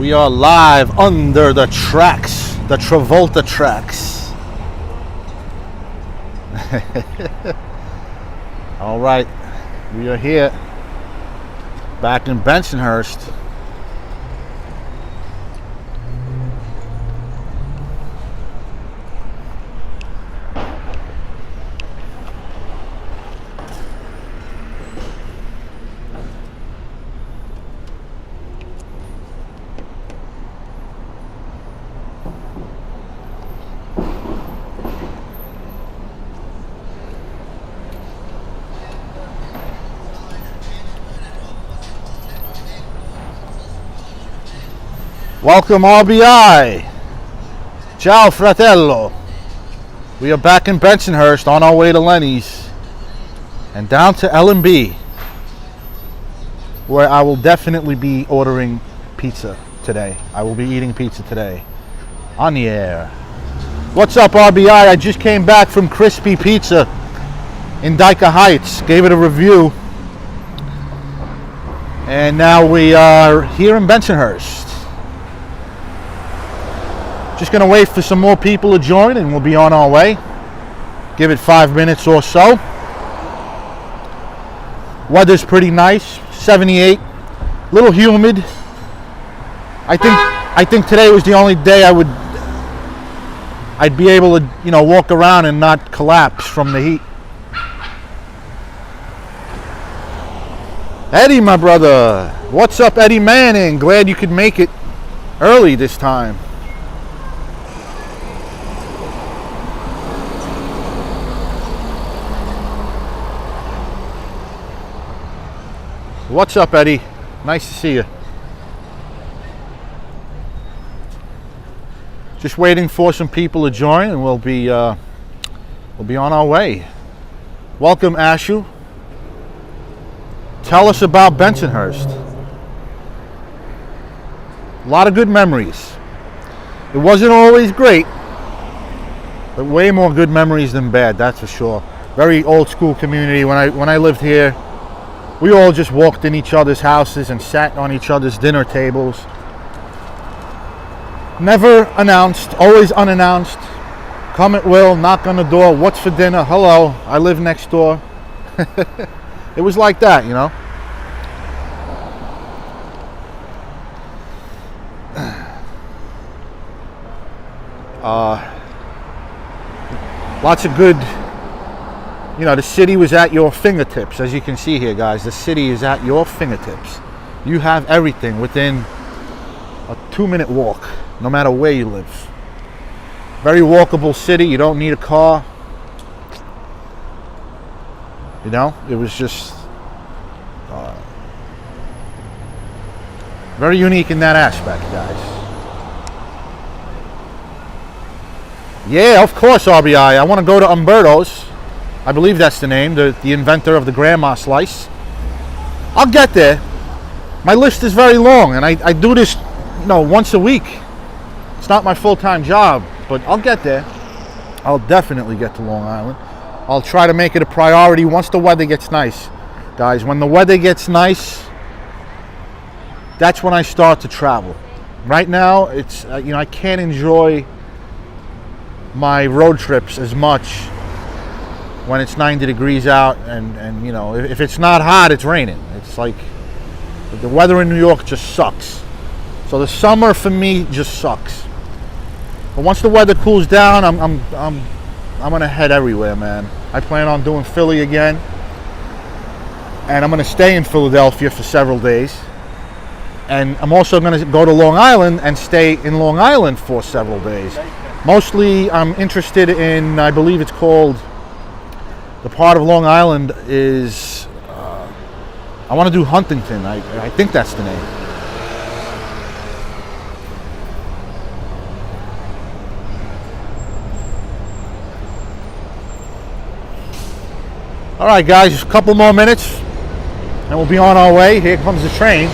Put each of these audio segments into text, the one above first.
We are live under the tracks, the Travolta tracks. All right, we are here, back in Bensonhurst. Welcome RBI. Ciao fratello. We are back in Bensonhurst on our way to Lenny's and down to L&B, where I will definitely be ordering pizza today. I will be eating pizza today on the air. What's up RBI? I just came back from Crispy Pizza in Dyker Heights. Gave it a review. And now we are here in Bensonhurst. Just gonna wait for some more people to join and we'll be on our way. Give it 5 minutes or so. Weather's pretty nice, 78, a little humid. I think today was the only day I'd be able to, walk around and not collapse from the heat. Eddie, my brother. What's up, Eddie Manning? Glad you could make it early this time. What's up, Eddie? Nice to see you. Just waiting for some people to join, and we'll be on our way. Welcome, Ashu. Tell us about Bensonhurst. A lot of good memories. It wasn't always great, but way more good memories than bad. That's for sure. Very old school community. When I lived here, we all just walked in each other's houses and sat on each other's dinner tables. Never announced, always unannounced. Come at will, knock on the door, what's for dinner? Hello, I live next door. It was like that, Lots of good. The city was at your fingertips. As you can see here, guys, the city is at your fingertips. You have everything within a 2-minute walk, no matter where you live. Very walkable city. You don't need a car. It was just very unique in that aspect, guys. Yeah, of course, RBI. I want to go to Umberto's. I believe that's the name, the inventor of the grandma slice. I'll get there. My list is very long, and I do this, once a week. It's not my full-time job, but I'll get there. I'll definitely get to Long Island. I'll try to make it a priority once the weather gets nice. Guys, when the weather gets nice, that's when I start to travel. Right now, it's, I can't enjoy my road trips as much when it's 90 degrees out and if it's not hot, it's raining. It's like the weather in New York just sucks. So the summer for me just sucks. But once the weather cools down, I'm gonna head everywhere, man. I plan on doing Philly again, and I'm gonna stay in Philadelphia for several days. And I'm also gonna go to Long Island and stay in Long Island for several days. Mostly, I'm interested in, I believe it's called. The part of Long Island is, I want to do Huntington. I think that's the name. All right, guys, just a couple more minutes and we'll be on our way. Here comes the train.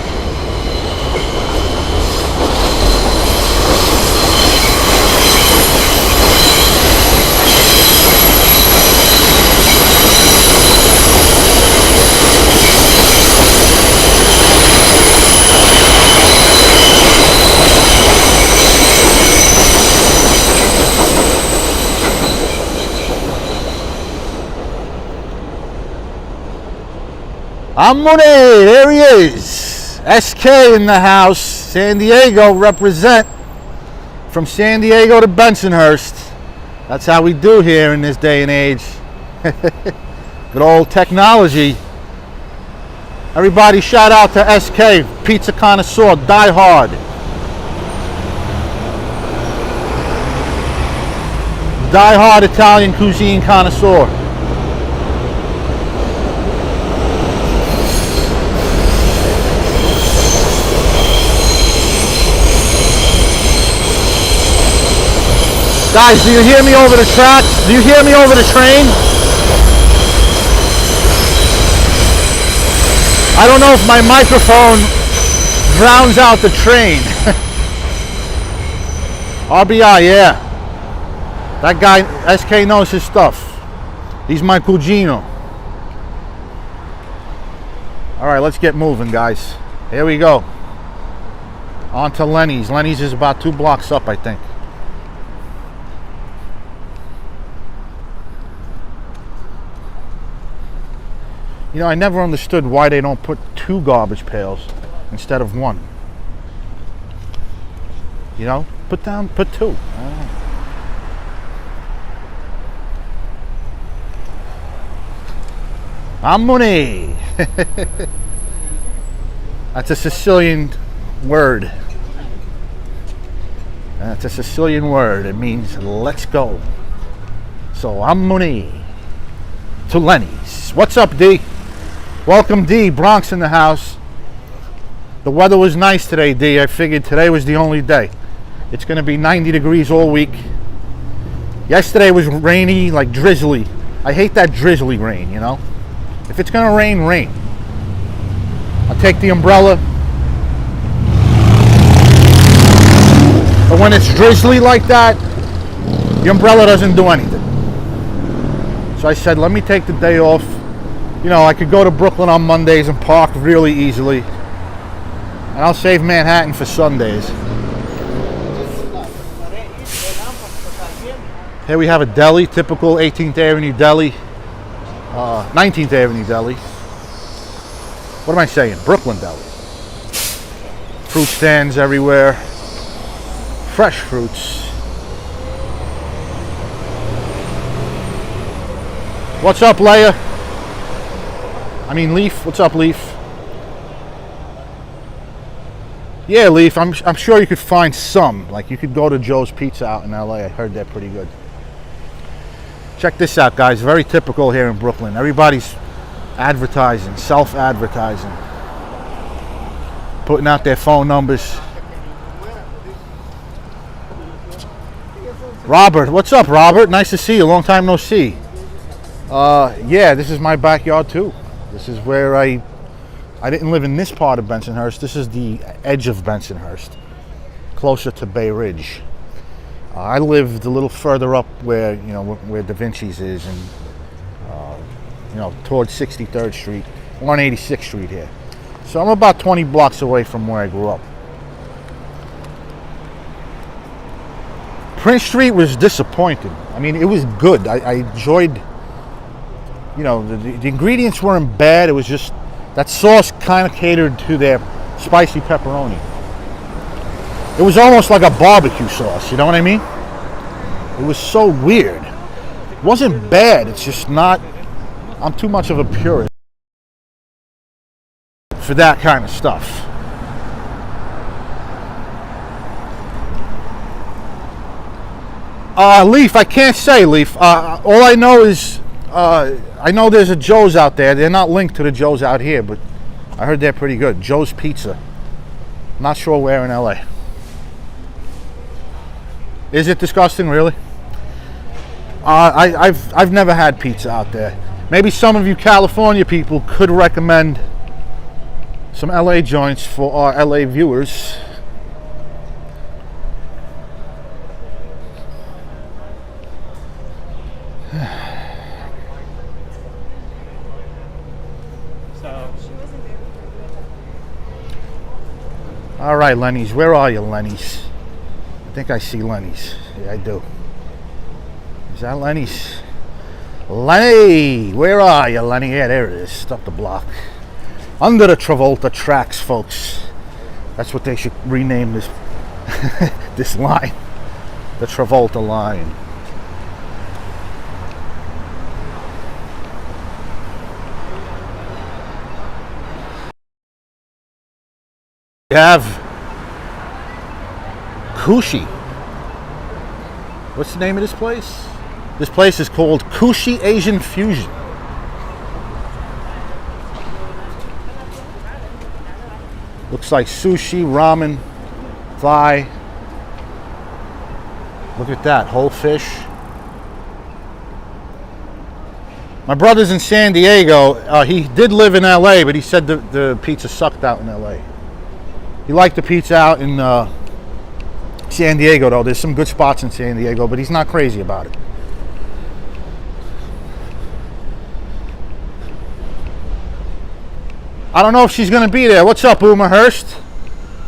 Amore, there he is. SK in the house. San Diego represent. From San Diego to Bensonhurst. That's how we do here in this day and age. Good old technology. Everybody shout out to SK, pizza connoisseur, die hard. Die hard Italian cuisine connoisseur. Guys, do you hear me over the tracks? Do you hear me over the train? I don't know if my microphone drowns out the train. RBI, yeah. That guy, SK, knows his stuff. He's my cugino. All right, let's get moving, guys. Here we go. On to Lenny's. Lenny's is about 2 blocks up, I think. You know, I never understood why they don't put 2 garbage pails instead of 1. You know, put 2. I don't know. Amore. That's a Sicilian word. That's a Sicilian word. It means let's go. So amore to Lenny's. What's up, D? Welcome, D. Bronx in the house. The weather was nice today, D. I figured today was the only day. It's going to be 90 degrees all week. Yesterday was rainy, like drizzly. I hate that drizzly rain, you know. If it's going to rain, rain. I'll take the umbrella. But when it's drizzly like that, the umbrella doesn't do anything. So I said, let me take the day off. You know, I could go to Brooklyn on Mondays and park really easily. And I'll save Manhattan for Sundays. Here we have a deli, typical 18th Avenue deli. 19th Avenue deli. What am I saying? Brooklyn deli. Fruit stands everywhere. Fresh fruits. What's up, Leia? I mean, Leaf. What's up, Leaf? Yeah, Leaf. I'm sure you could find some. Like, you could go to Joe's Pizza out in LA. I heard they're pretty good. Check this out, guys. Very typical here in Brooklyn. Everybody's advertising, self-advertising, putting out their phone numbers. Robert, what's up, Robert? Nice to see you. Long time no see. Yeah, this is my backyard too. This is where I didn't live in this part of Bensonhurst. This is the edge of Bensonhurst, closer to Bay Ridge. I lived a little further up where, you know, where Da Vinci's is, and you know, towards 63rd Street, 186th Street here. So I'm about 20 blocks away from where I grew up. Prince Street was disappointing. I mean, it was good. I enjoyed, you know, the ingredients weren't bad. It was just that sauce kind of catered to their spicy pepperoni. It was almost like a barbecue sauce, you know what I mean? It was so weird. It wasn't bad, it's just not, I'm too much of a purist for that kind of stuff. Leaf, I can't say, Leaf. All I know is, I know there's a Joe's out there. They're not linked to the Joe's out here, but I heard they're pretty good. Joe's Pizza. Not sure where in LA. Is it disgusting, really? I've never had pizza out there. Maybe some of you California people could recommend some LA joints for our LA viewers. All right, Lenny's. Where are you, Lenny's? I think I see Lenny's. Yeah, I do. Is that Lenny's? Lenny! Where are you, Lenny? Yeah, there it is. It's up the block. Under the Travolta tracks, folks. That's what they should rename this this line. The Travolta line. We have Kushi. What's the name of this place? This place is called Kushi Asian Fusion. Looks like sushi, ramen, thigh. Look at that, whole fish. My brother's in San Diego. He did live in LA, but he said the pizza sucked out in LA. He liked the pizza out in San Diego, though. There's some good spots in San Diego, but he's not crazy about it. I don't know if she's going to be there. What's up, Bensonhurst?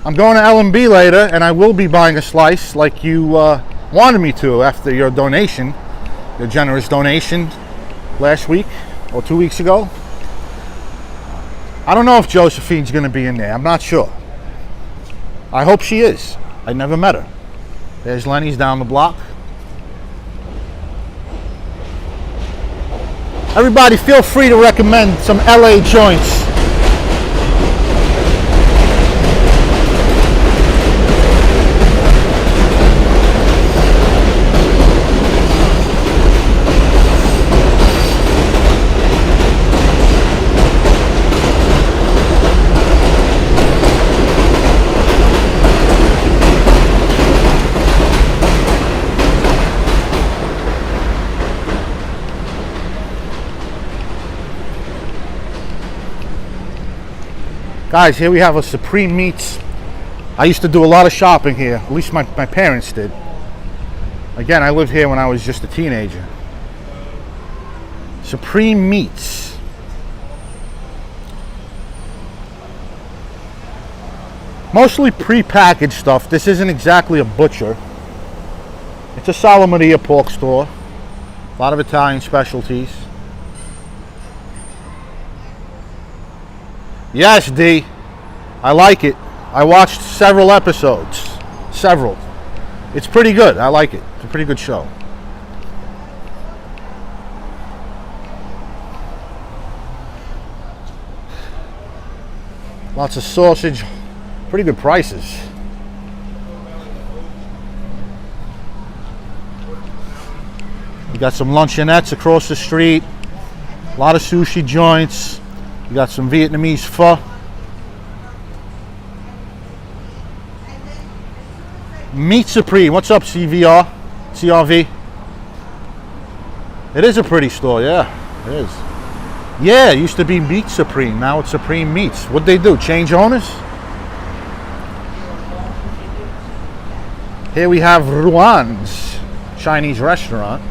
I'm going to L&B later, and I will be buying a slice like you wanted me to after your donation, your generous donation last week or 2 weeks ago. I don't know if Josephine's going to be in there. I'm not sure. I hope she is. I never met her. There's Lenny's down the block. Everybody feel free to recommend some LA joints. Guys, here we have a Supreme Meats. I used to do a lot of shopping here. At least my parents did. Again, I lived here when I was just a teenager. Supreme Meats. Mostly pre-packaged stuff. This isn't exactly a butcher. It's a Sala Maria pork store. A lot of Italian specialties. Yes, D. I like it. I watched several episodes. Several. It's pretty good. I like it. It's a pretty good show. Lots of sausage. Pretty good prices. You got some luncheonettes across the street. A lot of sushi joints. You got some Vietnamese pho. Meat Supreme. What's up, CVR? CRV? It is a pretty store, yeah. It is. Yeah, it used to be Meat Supreme. Now it's Supreme Meats. What'd they do? Change owners? Here we have Ruan's Chinese restaurant.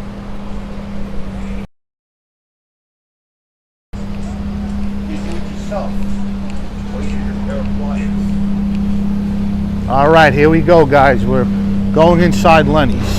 All right, here we go, guys. We're going inside Lenny's.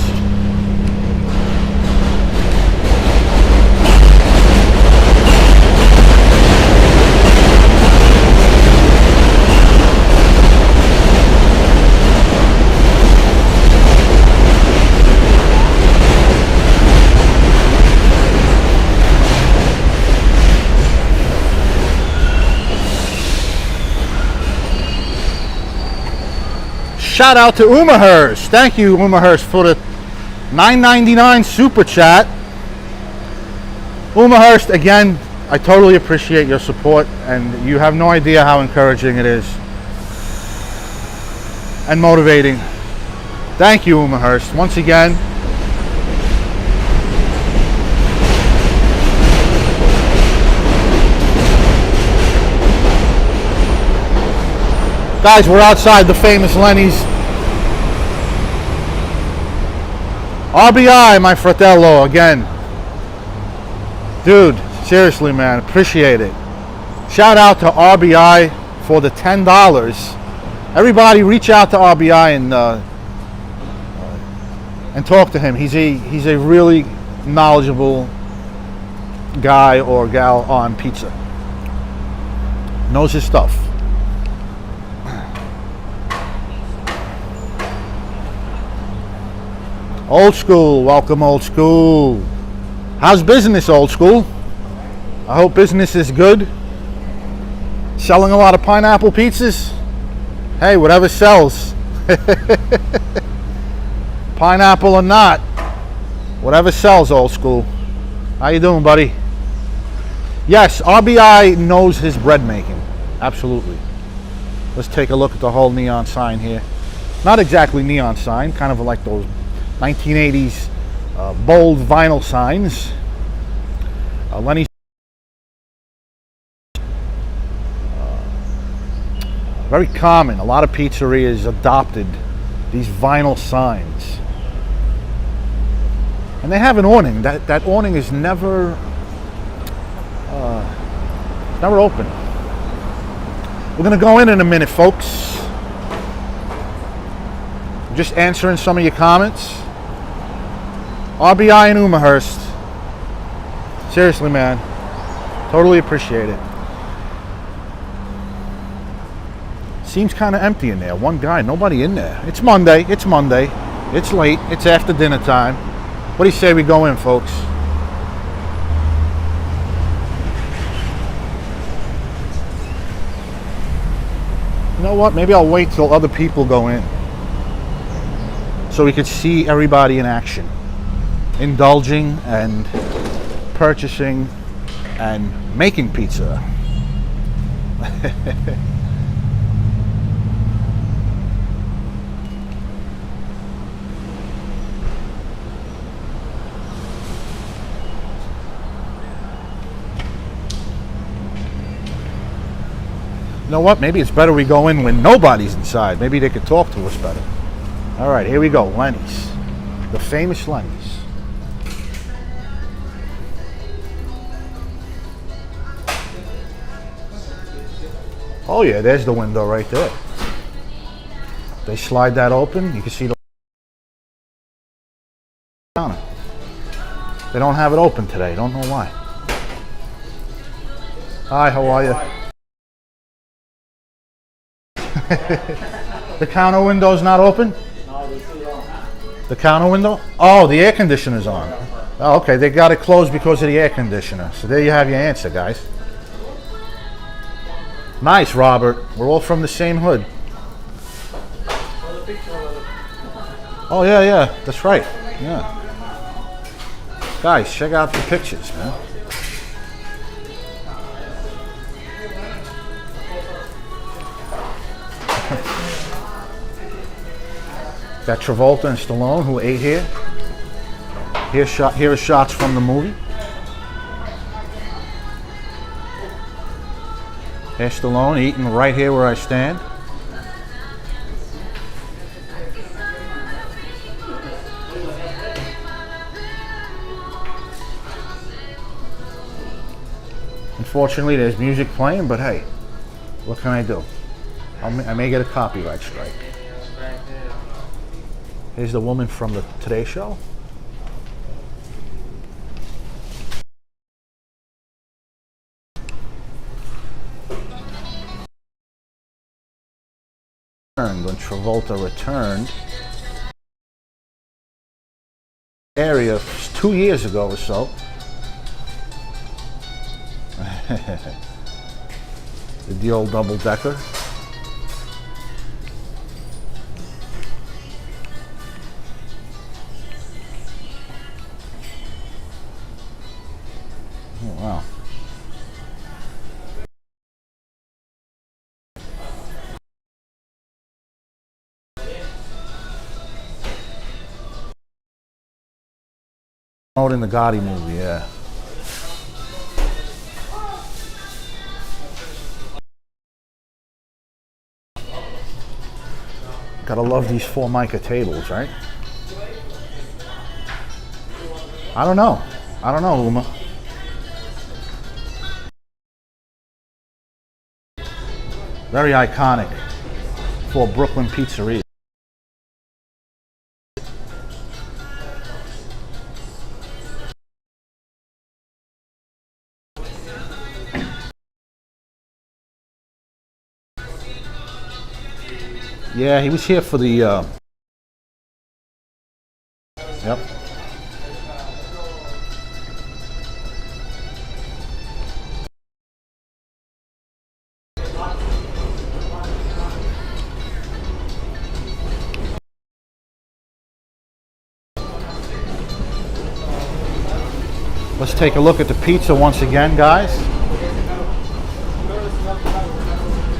Shout out to Bensonhurst. Thank you, Bensonhurst, for the $9.99 super chat. Bensonhurst, again, I totally appreciate your support, and you have no idea how encouraging it is and motivating. Thank you, Bensonhurst, once again. Guys, we're outside the famous Lenny's. RBI, my fratello, again. Dude, seriously, man, appreciate it. Shout out to RBI for the $10. Everybody reach out to RBI and talk to him. He's a really knowledgeable guy or gal on pizza. Knows his stuff. Old school, welcome old school. How's business, old school? I hope business is good. Selling a lot of pineapple pizzas? Hey, whatever sells. Pineapple or not, whatever sells, old school. How you doing, buddy? Yes, RBI knows his bread making. Absolutely. Let's take a look at the whole neon sign here. Not exactly neon sign, kind of like those 1980s bold vinyl signs. Lenny. Very common. A lot of pizzerias adopted these vinyl signs. And they have an awning. That awning is never open. We're going to go in a minute, folks. I'm just answering some of your comments. RBI and Bensonhurst. Seriously, man. Totally appreciate it. Seems kind of empty in there. One guy, nobody in there. It's Monday. It's Monday. It's late. It's after dinner time. What do you say we go in, folks? You know what? Maybe I'll wait till other people go in so we could see everybody in action, indulging and purchasing and making pizza. You know what? Maybe it's better we go in when nobody's inside. Maybe they could talk to us better. All right, here we go. Lenny's. The famous Lenny's. Oh yeah, there's the window right there. They slide that open. You can see the counter. They don't have it open today. Don't know why. Hi, how are you? The counter window's not open? The counter window? Oh, the air conditioner's on. Oh, okay, they got it closed because of the air conditioner. So there you have your answer, guys. Nice, Robert. We're all from the same hood. Oh, yeah, that's right. Yeah. Guys, check out the pictures, man. Got Travolta and Stallone who ate here. Here are shots from the movie. Here's Stallone eating right here where I stand. Unfortunately, there's music playing, but hey, what can I do? I may get a copyright strike. Here's the woman from the Today Show. When Travolta returned, area 2 years ago or so. The old double decker. Oh, wow. Oh, in the Gotti movie, yeah. Gotta love these Formica tables, right? I don't know, Uma. Very iconic for Brooklyn pizzeria. Yeah, he was here for the. Yep. Let's take a look at the pizza once again, guys.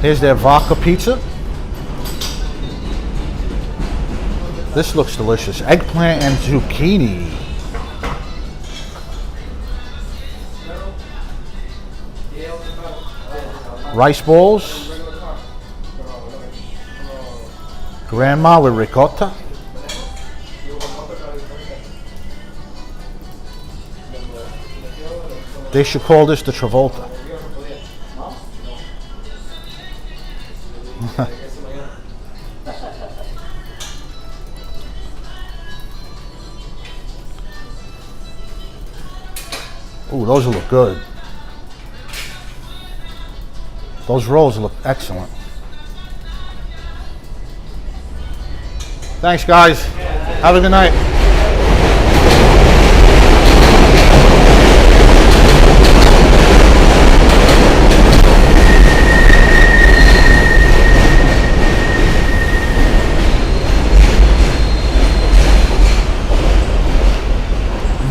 Here's their vodka pizza. This looks delicious. Eggplant and zucchini. Rice balls. Grandma with ricotta. They should call this the Travolta. Ooh, those look good. Those rolls look excellent. Thanks, guys. Have a good night.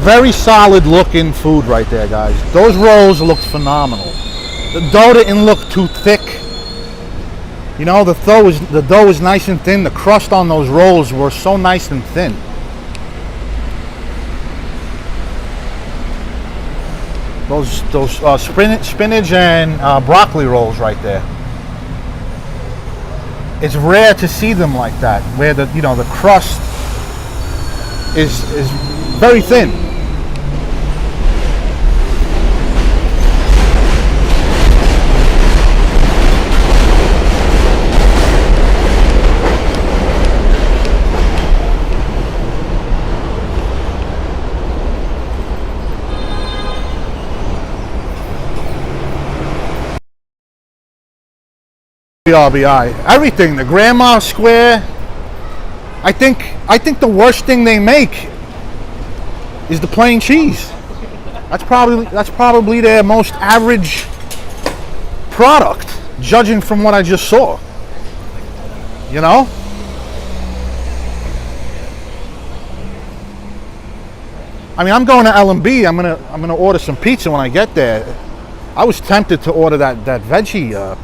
Very solid looking food right there, guys. Those rolls looked phenomenal. The dough didn't look too thick. You know, the dough was nice and thin. The crust on those rolls were so nice and thin. Those spinach and broccoli rolls right there. It's rare to see them like that, where the crust is very thin. RBI, everything, the grandma square. I think the worst thing they make is the plain cheese. That's probably their most average product, judging from what I just saw. You know? I mean, I'm going to L&B. I'm gonna order some pizza when I get there. I was tempted to order that veggie.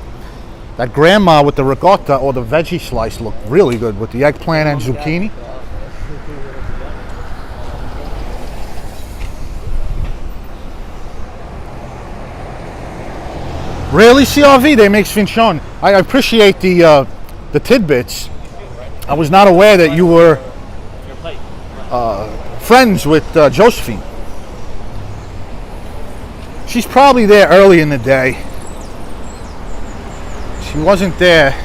That grandma with the ricotta or the veggie slice looked really good with the eggplant and zucchini. Really, CRV? They make sfincione. I appreciate the tidbits. I was not aware that you were friends with Josephine. She's probably there early in the day. She wasn't there,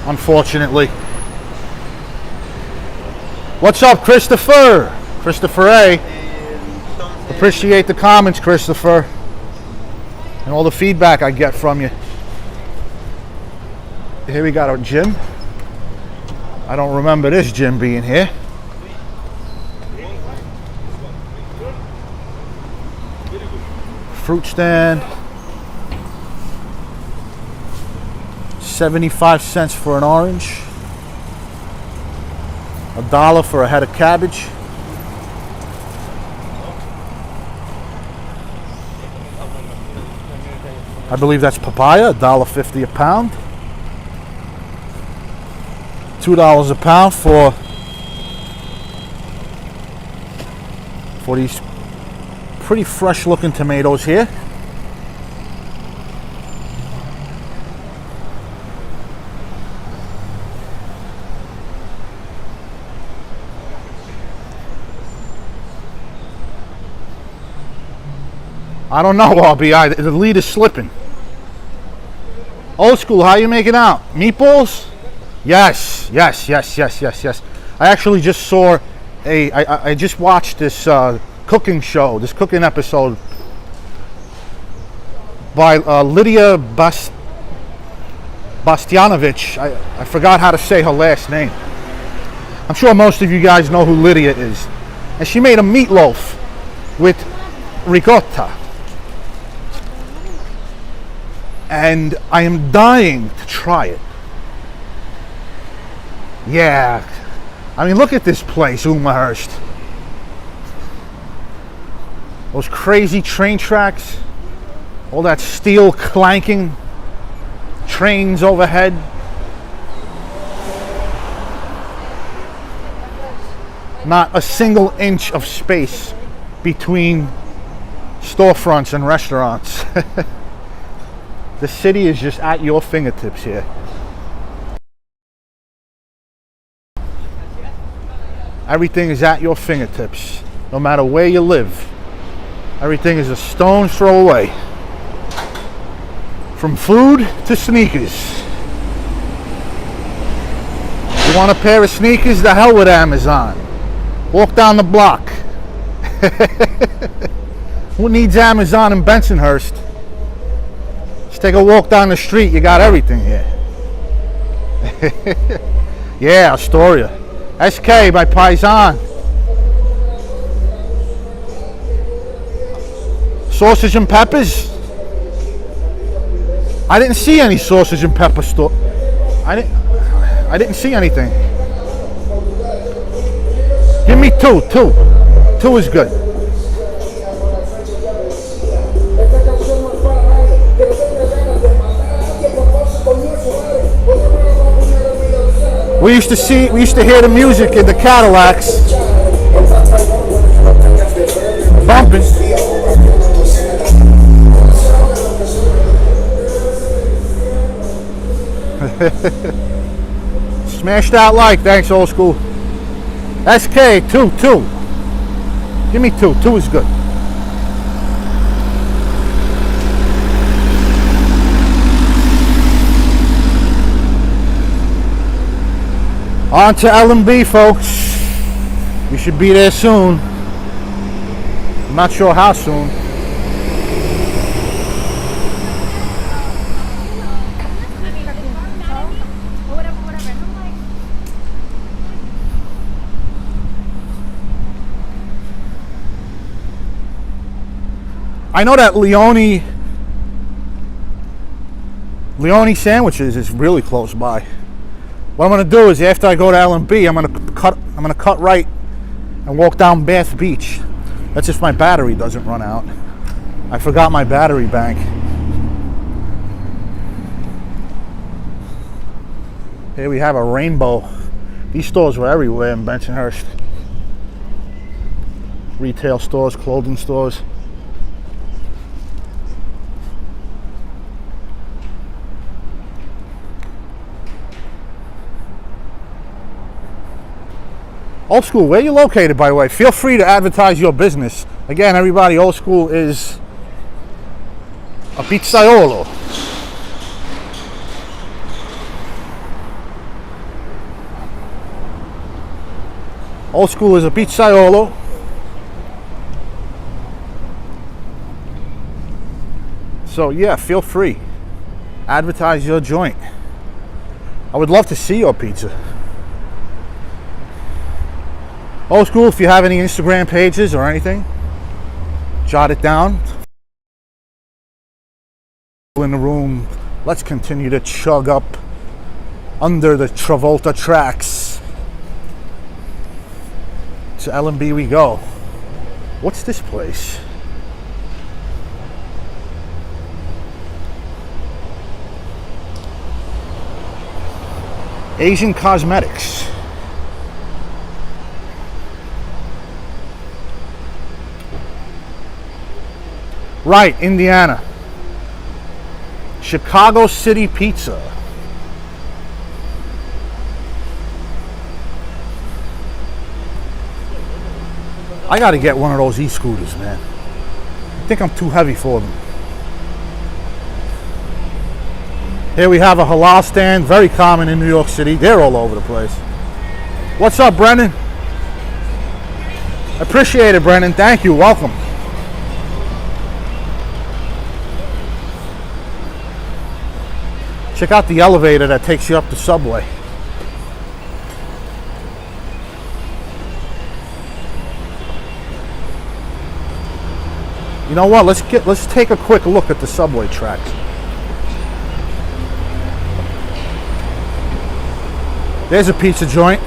unfortunately. What's up, Christopher? Christopher A. Appreciate the comments, Christopher, and all the feedback I get from you. Here we got a gym. I don't remember this gym being here. Fruit stand. 75 cents for an orange. $1 for a head of cabbage. I believe that's papaya, $1.50 a pound. $2 a pound for these pretty fresh looking tomatoes here. I don't know, RBI. The lead is slipping. Old school, how you making out? Meatballs? Yes. I actually just saw I just watched this cooking show, this cooking episode by Lydia Bastianovich. I forgot how to say her last name. I'm sure most of you guys know who Lydia is. And she made a meatloaf with ricotta. And I am dying to try it. Yeah. I mean, look at this place, Bensonhurst. Those crazy train tracks. All that steel clanking. Trains overhead. Not a single inch of space between storefronts and restaurants. The city is just at your fingertips here. Everything is at your fingertips, no matter where you live. Everything is a stone's throw away. From food to sneakers. You want a pair of sneakers? The hell with Amazon. Walk down the block. Who needs Amazon in Bensonhurst? Just take a walk down the street, you got everything here. Yeah, Astoria. SK by Paisan. Sausage and peppers? I didn't see any sausage and pepper store. I didn't see anything. Give me two. Two is good. We used to hear the music in the Cadillacs. Bumping. Smash that like, thanks old school. SK, two. Give me two. Two is good. On to L&B, folks. We should be there soon. I'm not sure how soon. I know that Leone Sandwiches is really close by. What I'm going to do is after I go to L&B, I'm going to cut right and walk down Bath Beach. That's if my battery doesn't run out. I forgot my battery bank. Here we have a rainbow. These stores were everywhere in Bensonhurst. Retail stores, clothing stores. Old School, where are you located, by the way? Feel free to advertise your business. Again, everybody, Old School is a pizzaiolo. Old School is a pizzaiolo. So yeah, feel free. Advertise your joint. I would love to see your pizza. Old School, if you have any Instagram pages or anything, jot it down. In the room, let's continue to chug up under the Travolta tracks. To L&B we go. What's this place? Asian Cosmetics. Right, Indiana. Chicago City Pizza. I gotta get one of those e-scooters, man. I think I'm too heavy for them. Here we have a halal stand, very common in New York City. They're all over the place. What's up, Brendan? Appreciate it, Brendan. Thank you. Welcome. Check out the elevator that takes you up the subway. You know what? Let's take a quick look at the subway tracks. There's a pizza joint.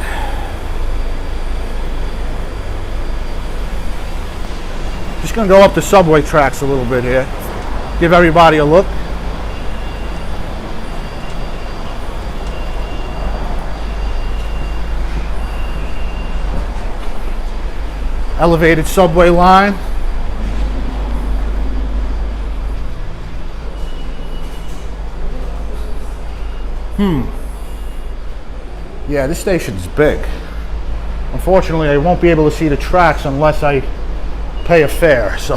Just gonna go up the subway tracks a little bit here. Give everybody a look. Elevated subway line. Yeah, this station's big. Unfortunately, I won't be able to see the tracks unless I pay a fare, so.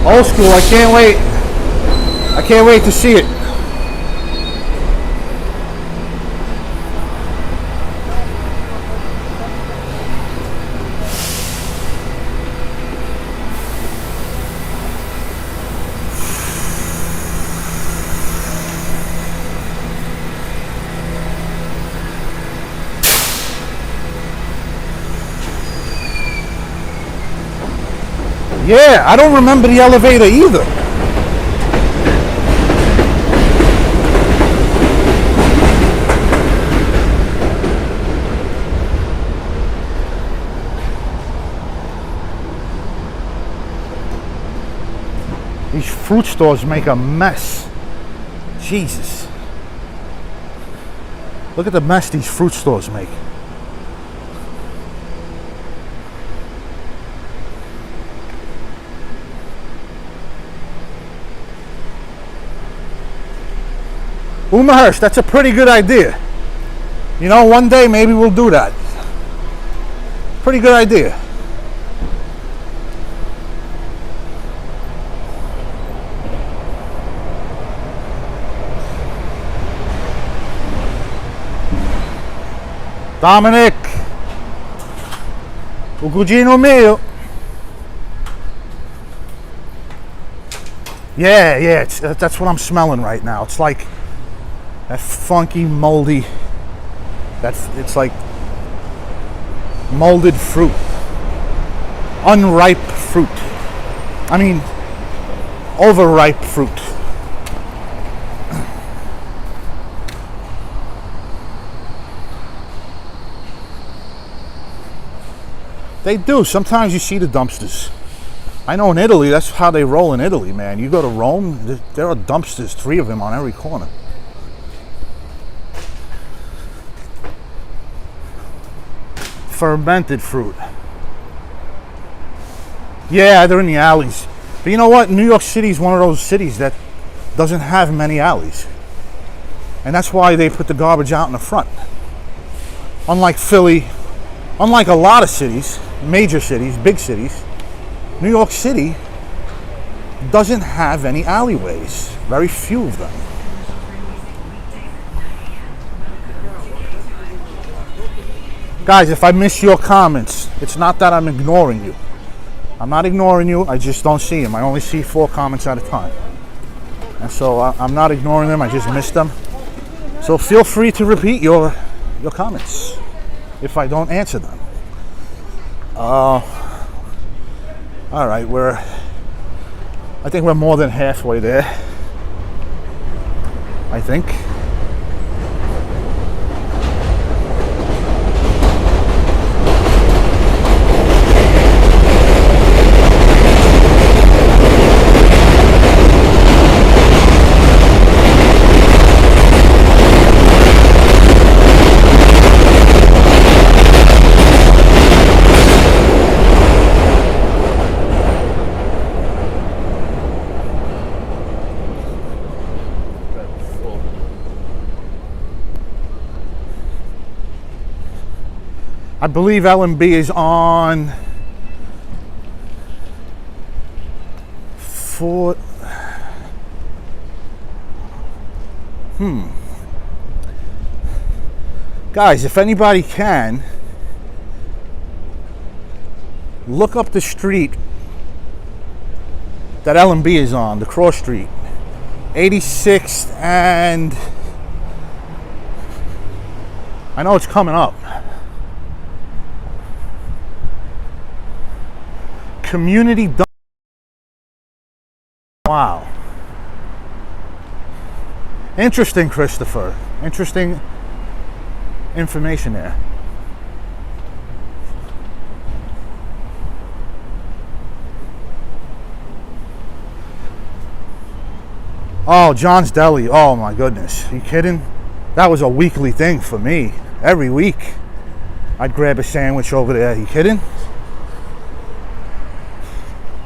Old school, I can't wait. I can't wait to see it. Yeah, I don't remember the elevator either. These fruit stores make a mess. Jesus. Look at the mess these fruit stores make. Bensonhurst, that's a pretty good idea. You know, one day maybe we'll do that. Pretty good idea. Dominic, un cugino mio. Yeah, that's what I'm smelling right now. It's like that funky, moldy, it's like molded fruit, unripe fruit. I mean, overripe fruit. They do. Sometimes you see the dumpsters. I know in Italy, that's how they roll in Italy, man. You go to Rome, there are dumpsters, 3 of them on every corner. Fermented fruit. Yeah, they're in the alleys. But you know what? New York City is one of those cities that doesn't have many alleys. And that's why they put the garbage out in the front. Unlike Philly, unlike a lot of cities, major cities, big cities, New York City doesn't have any alleyways. Very few of them. Guys, if I miss your comments, it's not that I'm ignoring you. I'm not ignoring you, I just don't see them. I only see 4 comments at a time. And so I'm not ignoring them, I just missed them. So feel free to repeat your comments if I don't answer them. All right, I think we're more than halfway there. I think. I believe L&B is on 4. Guys, if anybody can, look up the street that L&B is on, the cross street. 86th and... I know it's coming up. Community... Wow. Interesting, Christopher. Interesting information there. Oh, John's Deli. Oh my goodness. Are you kidding? That was a weekly thing for me. Every week I'd grab a sandwich over there. Are you kidding?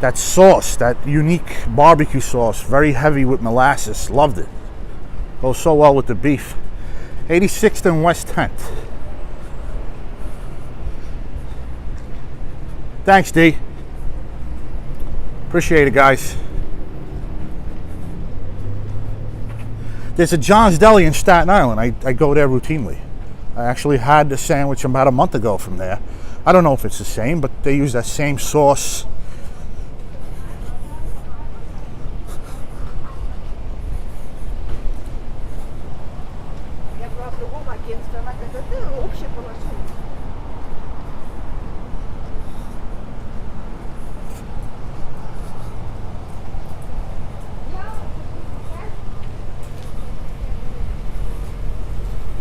That sauce, that unique barbecue sauce, very heavy with molasses. Loved it. Goes so well with the beef. 86th and West 10th. Thanks, D. Appreciate it, guys. There's a John's Deli in Staten Island. I go there routinely. I actually had the sandwich about a month ago from there. I don't know if it's the same, but they use that same sauce.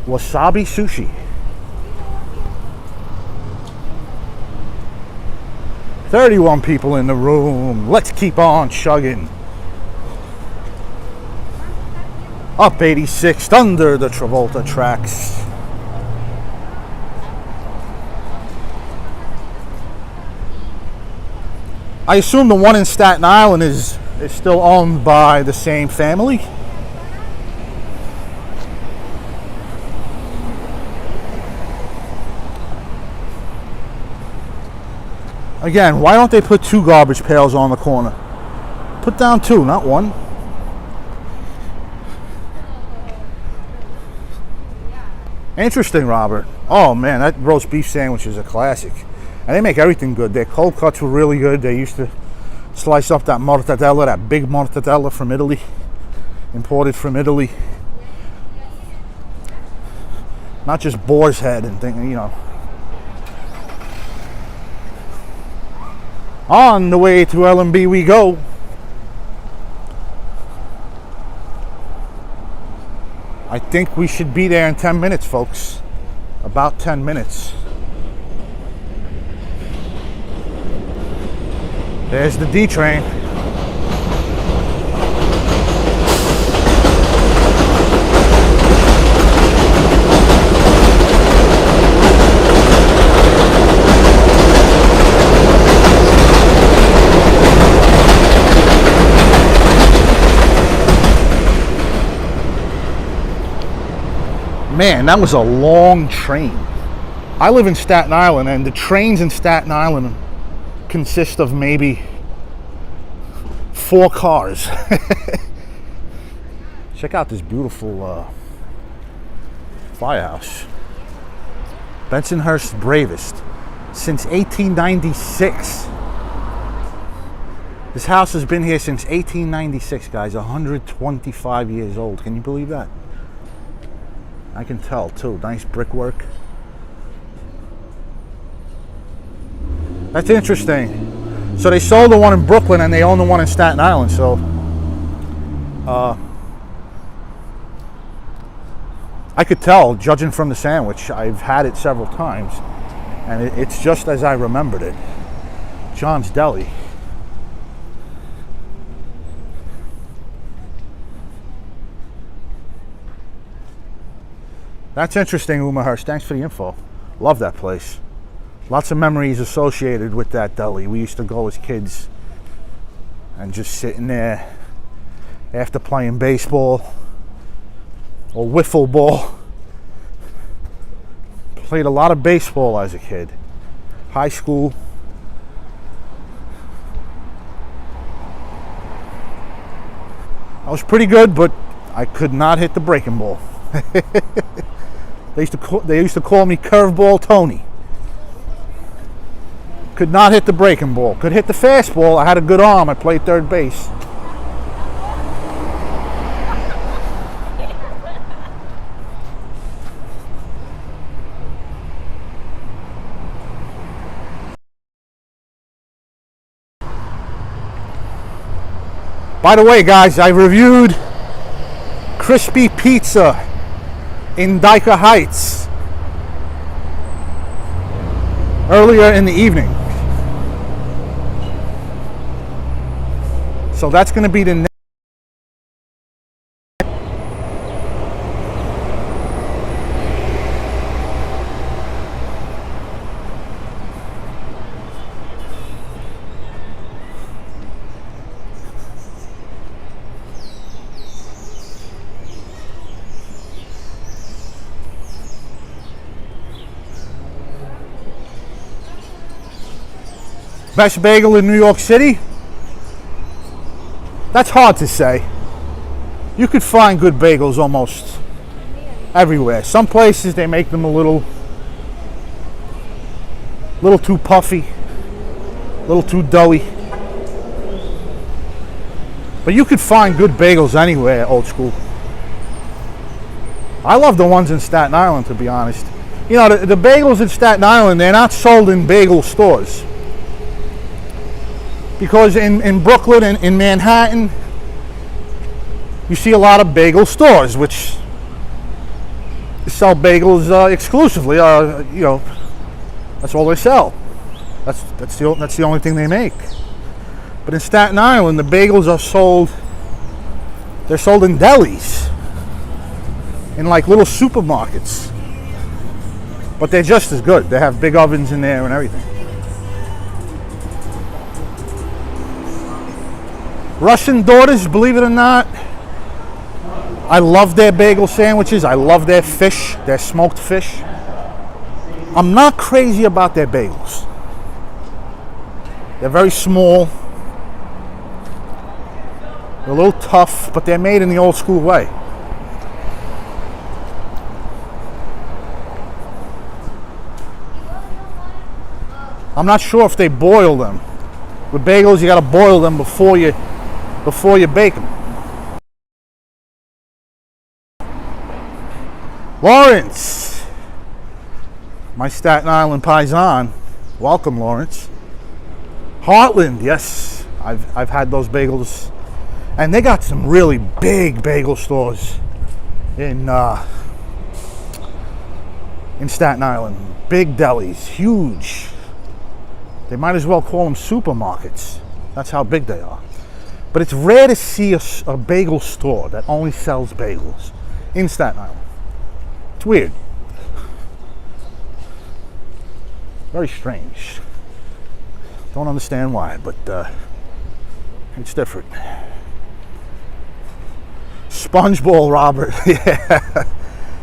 Wasabi sushi. $31 people in the room. Let's keep on chugging. Up 86th under the Travolta tracks. I assume the one in Staten Island is still owned by the same family. Again, why don't they put 2 garbage pails on the corner? Put down 2, not 1. Interesting, Robert. Oh man, that roast beef sandwich is a classic. And they make everything good. Their cold cuts were really good. They used to slice up that mortadella, that big mortadella from Italy, imported from Italy. Not just boar's head and thing, you know. On the way to L&B we go. I think we should be there in 10 minutes, folks. About 10 minutes. There's the D train. Man, that was a long train. I live in Staten Island, and the trains in Staten Island consist of maybe 4 cars. Check out this beautiful firehouse. Bensonhurst Bravest. Since 1896. This house has been here since 1896, guys. 125 years old. Can you believe that? I can tell too. Nice brickwork. That's interesting. So they sold the one in Brooklyn and they own the one in Staten Island. So I could tell, judging from the sandwich. I've had it several times, and it's just as I remembered it. John's Deli. That's interesting, Umahurst. Thanks for the info. Love that place. Lots of memories associated with that deli. We used to go as kids and just sitting there after playing baseball or wiffle ball. Played a lot of baseball as a kid. High school. I was pretty good, but I could not hit the breaking ball. They used to call me Curveball Tony. Could not hit the breaking ball. Could hit the fastball. I had a good arm. I played third base. By the way, guys, I reviewed Crispy Pizza in Dyker Heights earlier in the evening. So that's going to be the next. Best bagel in New York City? That's hard to say. You could find good bagels almost everywhere. Some places they make them a little too puffy, a little too doughy. But you could find good bagels anywhere, old school. I love the ones in Staten Island, to be honest. You know, the bagels in Staten Island, they're not sold in bagel stores. Because in Brooklyn and in Manhattan, you see a lot of bagel stores which sell bagels exclusively. You know, that's all they sell. That's the only thing they make. But in Staten Island, the bagels are sold. They're sold in delis, in like little supermarkets. But they're just as good. They have big ovens in there and everything. Russian Daughters, believe it or not, I love their bagel sandwiches. I love their fish, their smoked fish. I'm not crazy about their bagels. They're very small. They're a little tough, but they're made in the old school way. I'm not sure if they boil them. With bagels, you got to boil them before you bake them. Lawrence, my Staten Island paisan. Welcome, Lawrence. Heartland, yes, I've had those bagels, and they got some really big bagel stores in Staten Island. Big delis, huge. They might as well call them supermarkets. That's how big they are. But it's rare to see a bagel store that only sells bagels in Staten Island. It's weird. Very strange. Don't understand why, but it's different. Spongeball Robert.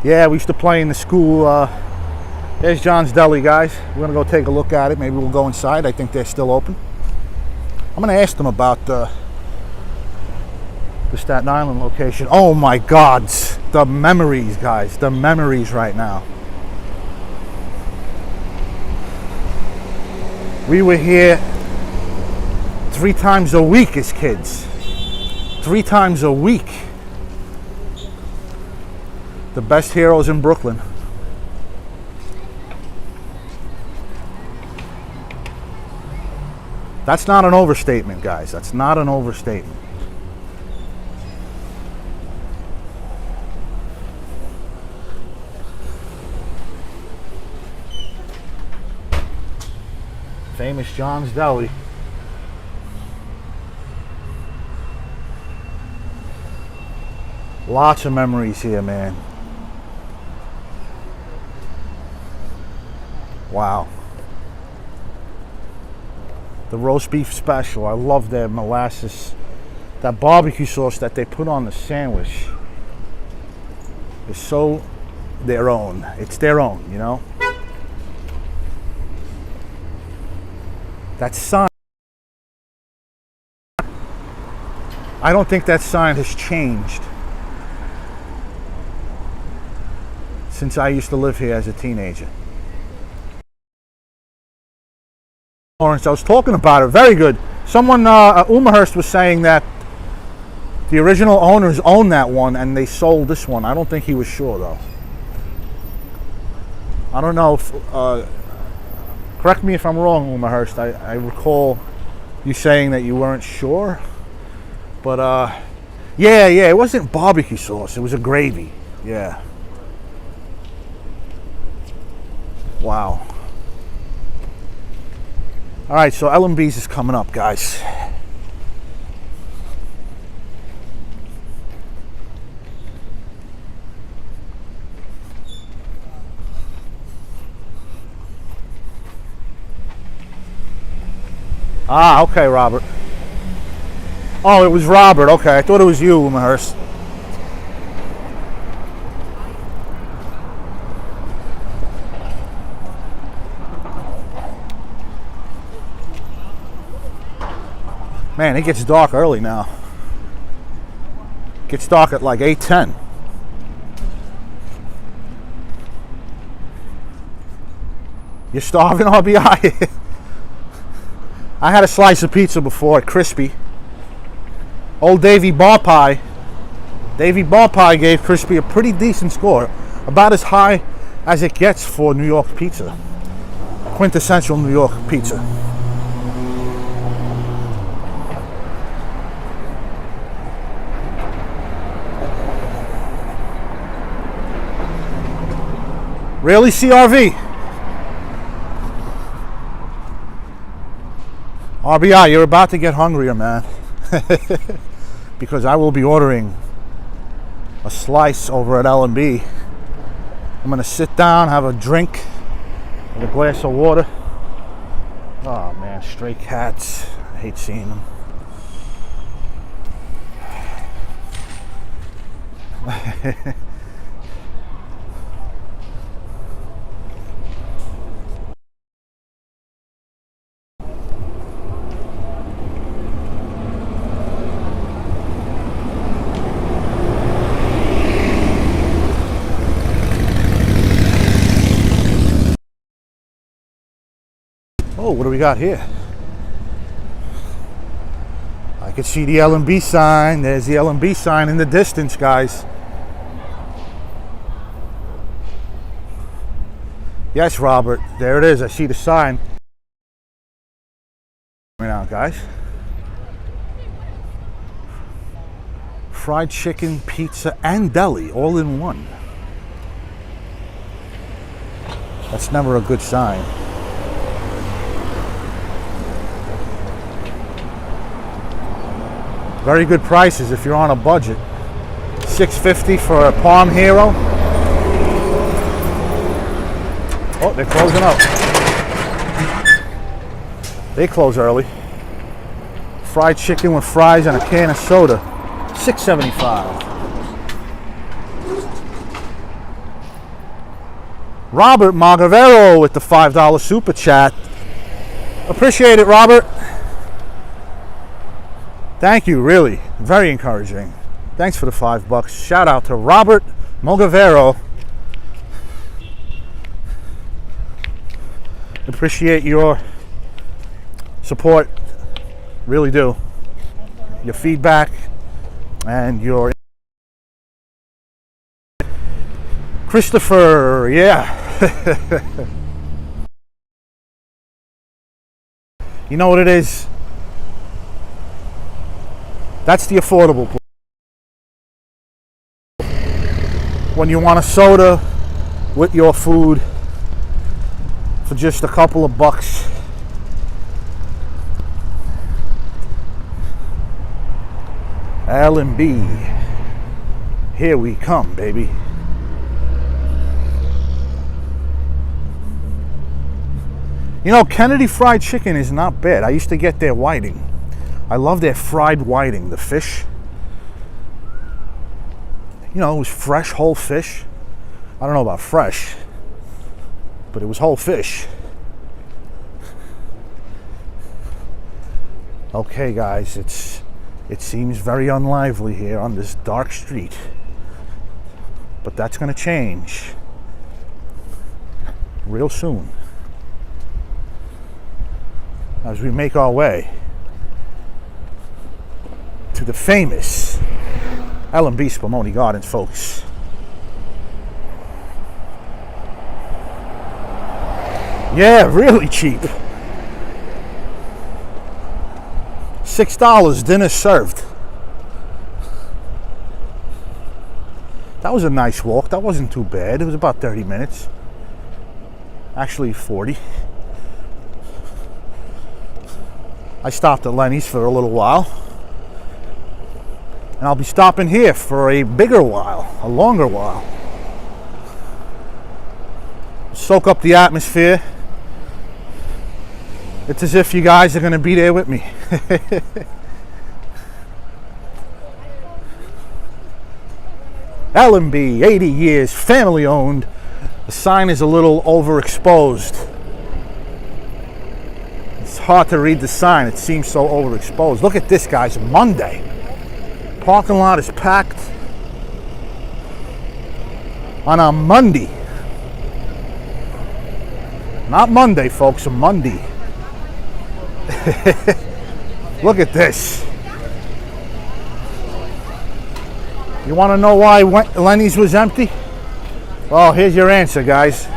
Yeah, we used to play in the school. There's John's Deli, guys. We're going to go take a look at it. Maybe we'll go inside. I think they're still open. I'm going to ask them about the Staten Island location. Oh my God, the memories, guys. The memories right now. We were here 3 times a week as kids. 3 times a week. The best heroes in Brooklyn. That's not an overstatement, guys. That's not an overstatement. Famous John's Deli. Lots of memories here, man. Wow. The roast beef special. I love their molasses. That barbecue sauce that they put on the sandwich is so their own. It's their own, you know? That sign, I don't think that sign has changed since I used to live here as a teenager. Lawrence, I was talking about it. Very good. Someone, Bensonhurst was saying that the original owners owned that one and they sold this one. I don't think he was sure though. I don't know if, correct me if I'm wrong, Bensonhurst. I recall you saying that you weren't sure. But yeah, it wasn't barbecue sauce. It was a gravy. Yeah. Wow. All right, so L&B's is coming up, guys. Ah, okay, Robert. Oh, it was Robert. Okay, I thought it was you, Bensonhurst. Man, it gets dark early now. It gets dark at like 8:10. You're starving, RBI? I had a slice of pizza before, crispy. Old Davy Bar Pie. Davy Bar Pie gave Crispy a pretty decent score. About as high as it gets for New York pizza. Quintessential New York pizza. Really, CRV? RBI, you're about to get hungrier, man. Because I will be ordering a slice over at L&B. I'm gonna sit down, have a drink, with a glass of water. Oh man, stray cats. I hate seeing them. Oh, what do we got here? I can see the L&B sign. There's the L&B sign in the distance, guys. Yes, Robert. There it is. I see the sign. Right now, guys. Fried chicken, pizza, and deli all in one. That's never a good sign. Very good prices if you're on a budget. $6.50 for a Palm Hero. Oh, they're closing up. They close early. Fried chicken with fries and a can of soda. $6.75. Robert Magavero with the $5 super chat. Appreciate it, Robert. Thank you, really. Very encouraging. Thanks for the $5. Shout out to Robert Mogavero. Appreciate your support. Really do. Your feedback and your... Christopher, yeah. You know what it is? That's the affordable place. When you want a soda with your food for just a couple of bucks. L&B. Here we come, baby. You know, Kennedy Fried Chicken is not bad. I used to get their whiting. I love their fried whiting, the fish. You know, it was fresh, whole fish. I don't know about fresh, but it was whole fish. Okay, guys, it seems very unlively here on this dark street. But that's going to change real soon as we make our way to the famous L&B Spumoni Gardens, folks. Yeah, really cheap. $6, dinner served. That was a nice walk. That wasn't too bad. It was about 30 minutes. Actually 40. I stopped at Lenny's for a little while. And I'll be stopping here for a bigger while, a longer while. Soak up the atmosphere. It's as if you guys are going to be there with me. L&B, 80 years, family owned. The sign is a little overexposed. It's hard to read the sign. It seems so overexposed. Look at this, guys. Monday. Parking lot is packed. On a Monday. Not Monday, folks. A Monday. Look at this. You want to know why Lenny's was empty? Well, here's your answer, guys.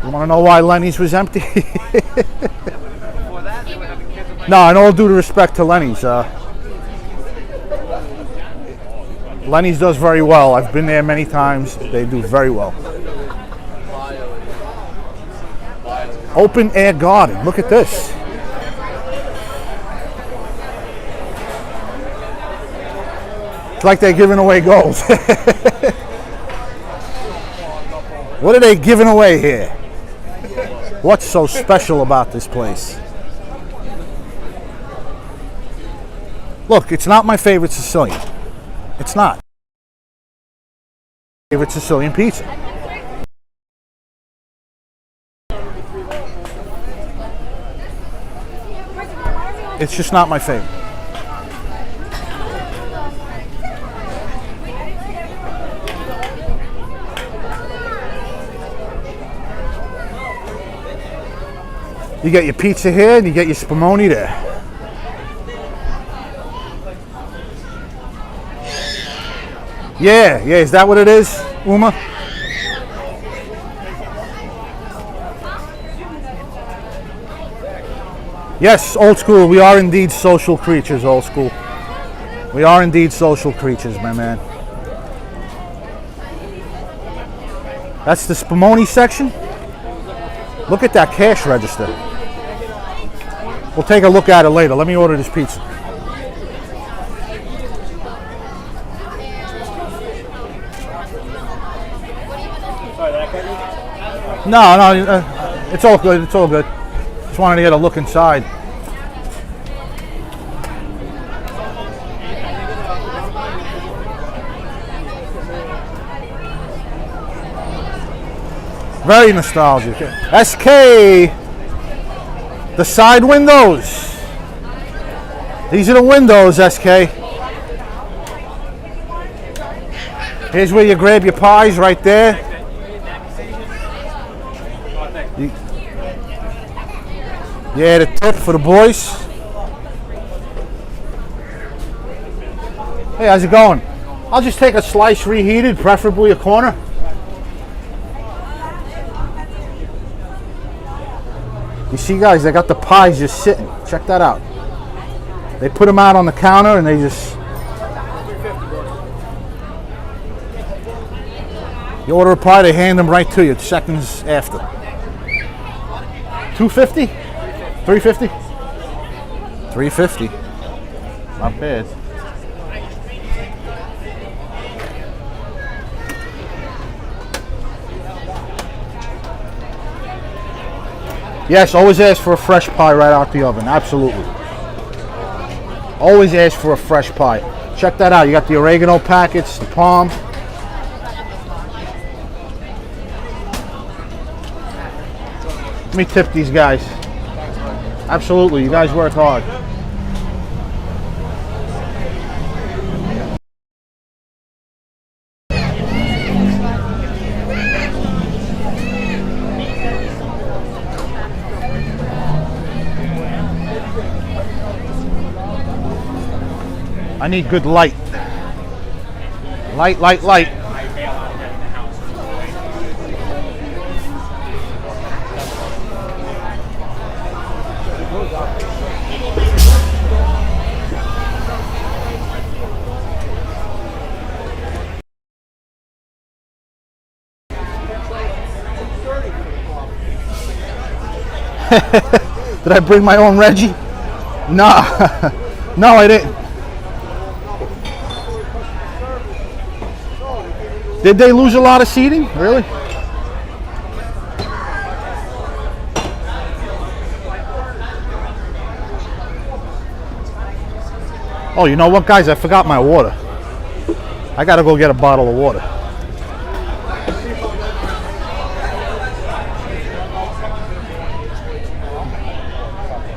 You want to know why Lenny's was empty? No, in all due respect to Lenny's. Lenny's does very well. I've been there many times. They do very well. Open air garden. Look at this. It's like they're giving away gold. What are they giving away here? What's so special about this place? Look, it's not my favorite Sicilian. It's not. Favorite Sicilian pizza. It's just not my favorite. You get your pizza here and you get your spumoni there. Yeah, is that what it is, Uma? Yes, old school. We are indeed social creatures, old school. We are indeed social creatures, my man. That's the Spumoni section. Look at that cash register. We'll take a look at it later. Let me order this pizza. No, it's all good. It's all good. Just wanted to get a look inside. Very nostalgic. SK, the side windows. These are the windows, SK. Here's where you grab your pies, right there. Yeah, the tip for the boys. Hey, how's it going? I'll just take a slice reheated, preferably a corner. You see, guys, they got the pies just sitting. Check that out. They put them out on the counter and they just... You order a pie, they hand them right to you seconds after. $2.50? $3.50? $3.50. Not bad. Yes, always ask for a fresh pie right out the oven. Absolutely. Always ask for a fresh pie. Check that out. You got the oregano packets, the palm. Let me tip these guys. Absolutely. You guys work hard. I need good light. Light, light, light. Did I bring my own Reggie? Nah. No, I didn't. Did they lose a lot of seating? Really? Oh, you know what, guys? I forgot my water. I gotta go get a bottle of water.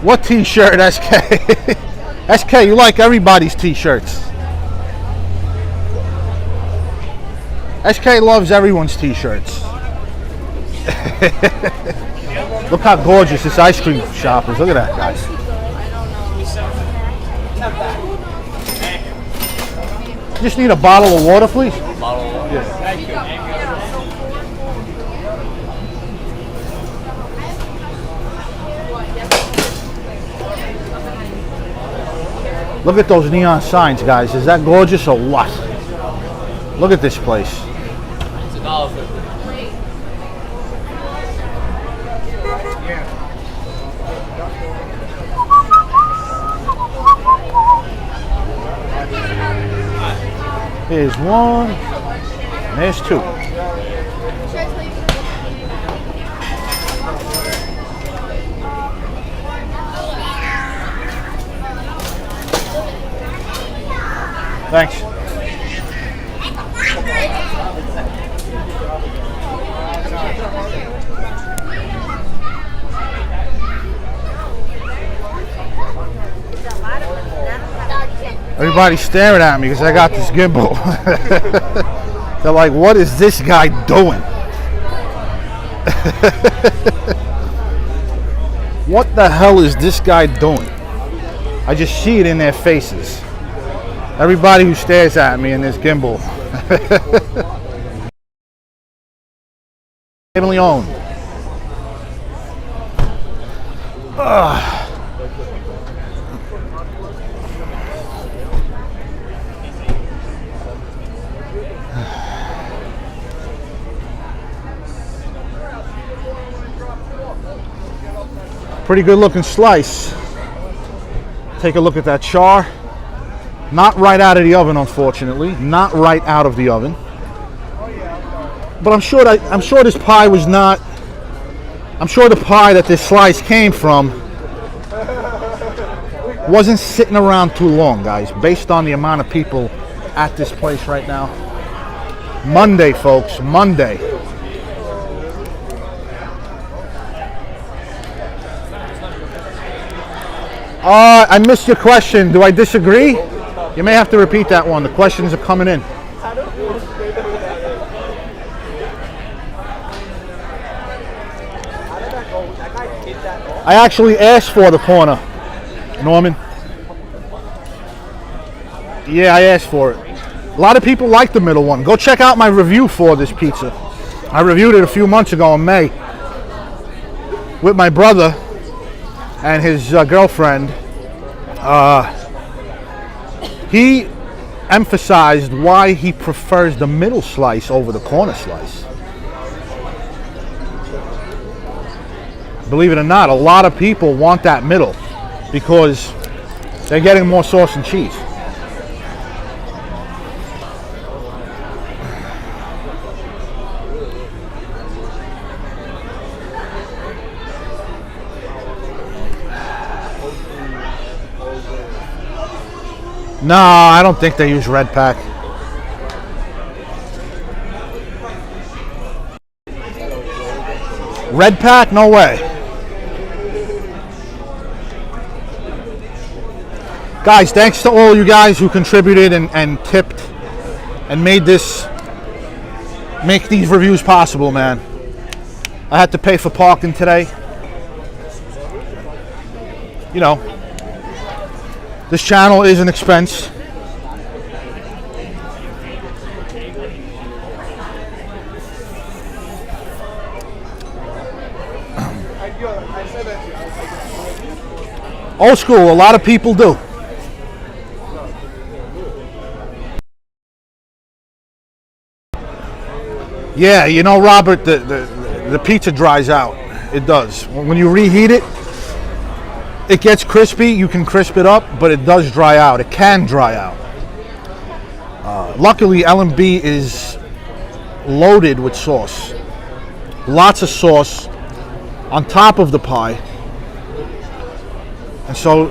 What t-shirt, SK? SK, you like everybody's t-shirts. SK loves everyone's t-shirts. Look how gorgeous this ice cream shop is. Look at that, guys. Just need a bottle of water, please. Bottle of water. Yeah. Thank you. Look at those neon signs, guys. Is that gorgeous or what? Look at this place. It's $1.50. Here's one, and there's two. Thanks. Everybody's staring at me because I got this gimbal. They're like, what is this guy doing? What the hell is this guy doing? I just see it in their faces. Everybody who stares at me in this gimbal. Family owned. Pretty good looking slice. Take a look at that char. Not right out of the oven, unfortunately. Not right out of the oven. But I'm sure this pie was not. I'm sure the pie that this slice came from wasn't sitting around too long, guys, based on the amount of people at this place right now. Monday, folks, Monday. I missed your question. Do I disagree? You may have to repeat that one. The questions are coming in. I actually asked for the corner, Norman. Yeah, I asked for it. A lot of people like the middle one. Go check out my review for this pizza. I reviewed it a few months ago in May with my brother and his girlfriend. He emphasized why he prefers the middle slice over the corner slice. Believe it or not, a lot of people want that middle because they're getting more sauce and cheese. No, I don't think they use red pack. Red pack? No way. Guys, thanks to all you guys who contributed and tipped and make these reviews possible, man. I had to pay for parking today. You know, this channel is an expense. Old school, a lot of people do. Yeah, you know, Robert, the pizza dries out. It does. When you reheat it, it gets crispy. You can crisp it up, but it does dry out. It can dry out. Luckily, L&B is loaded with sauce. Lots of sauce on top of the pie. And so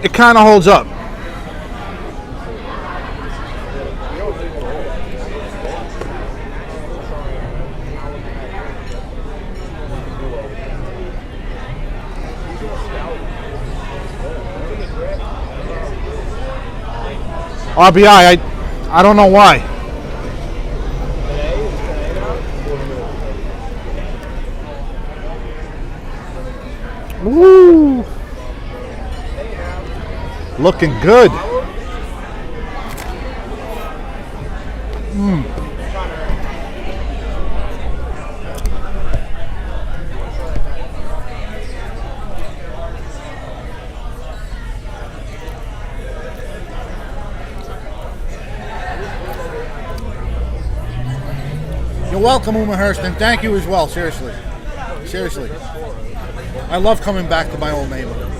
it kind of holds up. RBI, I don't know why. Woo! Looking good. You're welcome, Bensonhurst, and thank you as well, seriously. Seriously. I love coming back to my old neighborhood.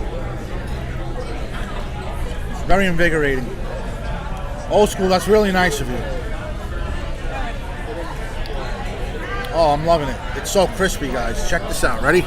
It's very invigorating. Old school, that's really nice of you. Oh, I'm loving it. It's so crispy, guys. Check this out. Ready?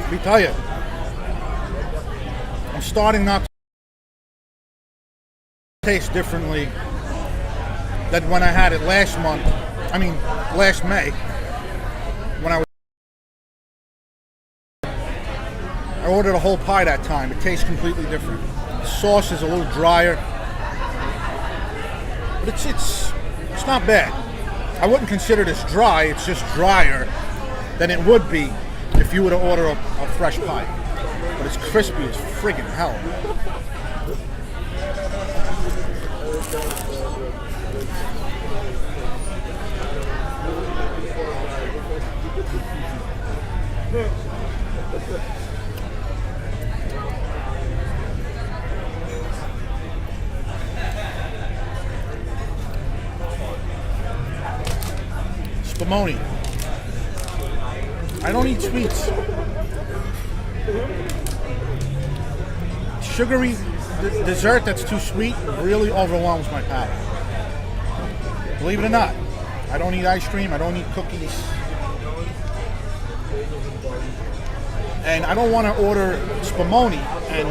Let me tell you, I'm starting not to taste differently than when I had it last May, when I ordered a whole pie that time. It tastes completely different. The sauce is a little drier, but it's not bad. I wouldn't consider this dry. It's just drier than it would be if you were to order a fresh pie. But it's crispy as friggin' hell. Spumoni. I don't eat sweets. Sugary dessert that's too sweet really overwhelms my palate. Believe it or not, I don't eat ice cream. I don't eat cookies. And I don't want to order Spumoni and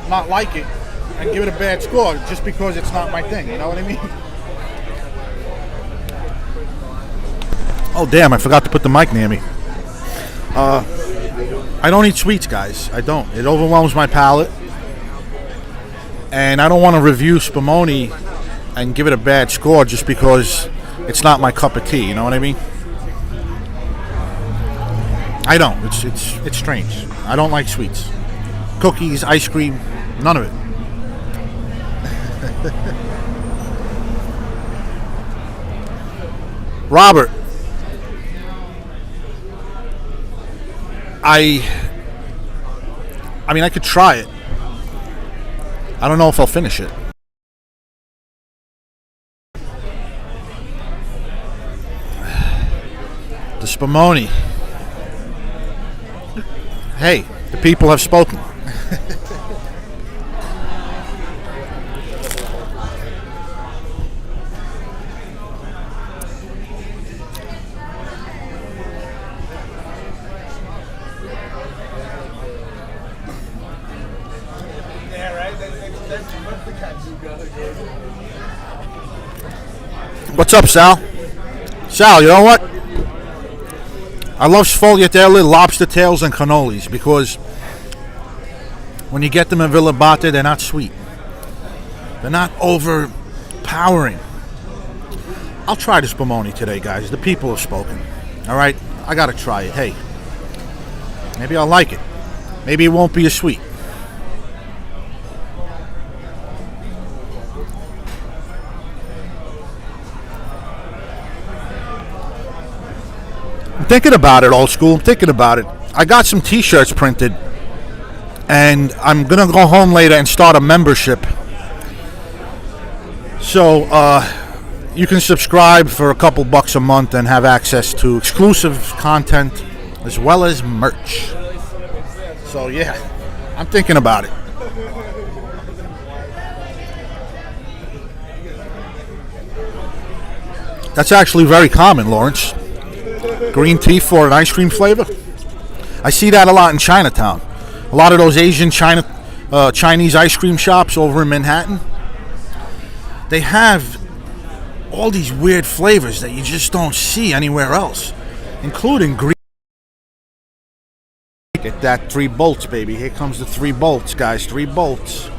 not like it and give it a bad score just because it's not my thing. You know what I mean? Oh, damn, I forgot to put the mic near me. I don't eat sweets, guys. I don't. It overwhelms my palate. And I don't want to review Spumoni and give it a bad score just because it's not my cup of tea. You know what I mean? I don't. It's strange. I don't like sweets. Cookies, ice cream, none of it. Robert, I mean, I could try it. I don't know if I'll finish it. The Spumoni. Hey, the people have spoken. What's up, Sal? Sal, you know what? I love sfogliatelle, lobster tails, and cannolis because when you get them in Villa Bate, they're not sweet. They're not overpowering. I'll try the Spumoni today, guys. The people have spoken. All right, I gotta try it. Hey, maybe I'll like it. Maybe it won't be as sweet. I'm thinking about it, old school. I'm thinking about it. I got some t-shirts printed, and I'm gonna go home later and start a membership. So you can subscribe for a couple bucks a month and have access to exclusive content as well as merch. So yeah, I'm thinking about it. That's actually very common, Lawrence. Green tea for an ice cream flavor. I see that a lot in Chinatown. A lot of those Asian Chinese ice cream shops over in Manhattan, they have all these weird flavors that you just don't see anywhere else, including green. Get that 3 bolts, baby. Here comes the 3 bolts, guys. 3 bolts.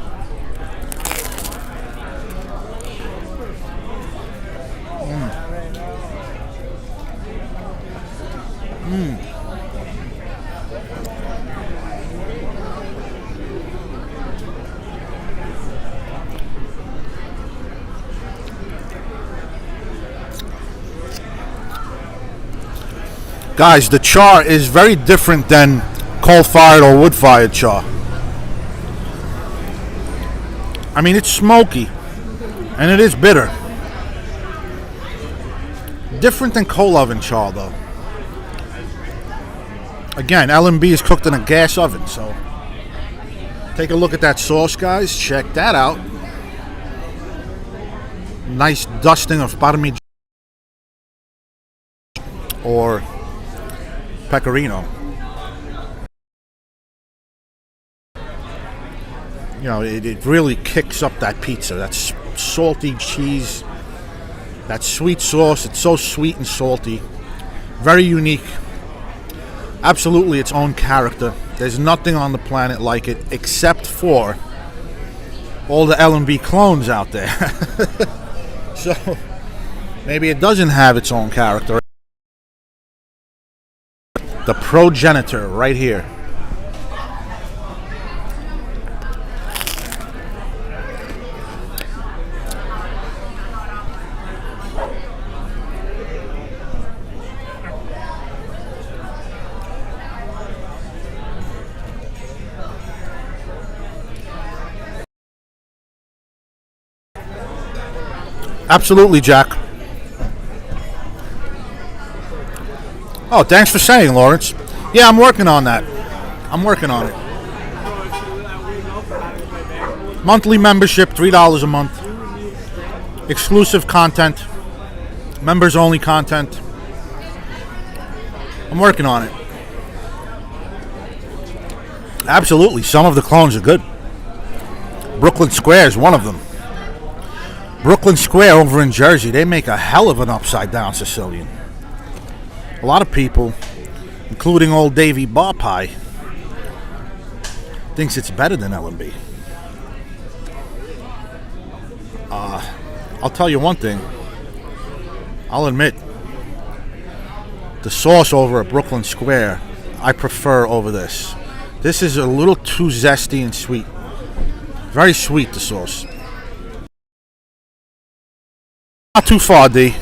Guys, the char is very different than coal-fired or wood-fired char. I mean, it's smoky, and it is bitter. Different than coal oven char, though. Again, L&B is cooked in a gas oven, so take a look at that sauce, guys. Check that out. Nice dusting of parmigiano or pecorino. You know, it really kicks up that pizza. That salty cheese, that sweet sauce. It's so sweet and salty. Very unique. Absolutely its own character. There's nothing on the planet like it except for all the L&B clones out there. So maybe it doesn't have its own character. The progenitor right here. Absolutely, Jack. Oh, thanks for saying, Lawrence. Yeah, I'm working on that. I'm working on it. Monthly membership, $3 a month. Exclusive content. Members only content. I'm working on it. Absolutely, some of the clones are good. Brooklyn Square is one of them. Brooklyn Square over in Jersey, they make a hell of an upside down Sicilian. A lot of people, including old Davey Bar Pie, thinks it's better than L&B. I'll tell you one thing. I'll admit, the sauce over at Brooklyn Square, I prefer over this. This is a little too zesty and sweet. Very sweet, the sauce. Not too far, D.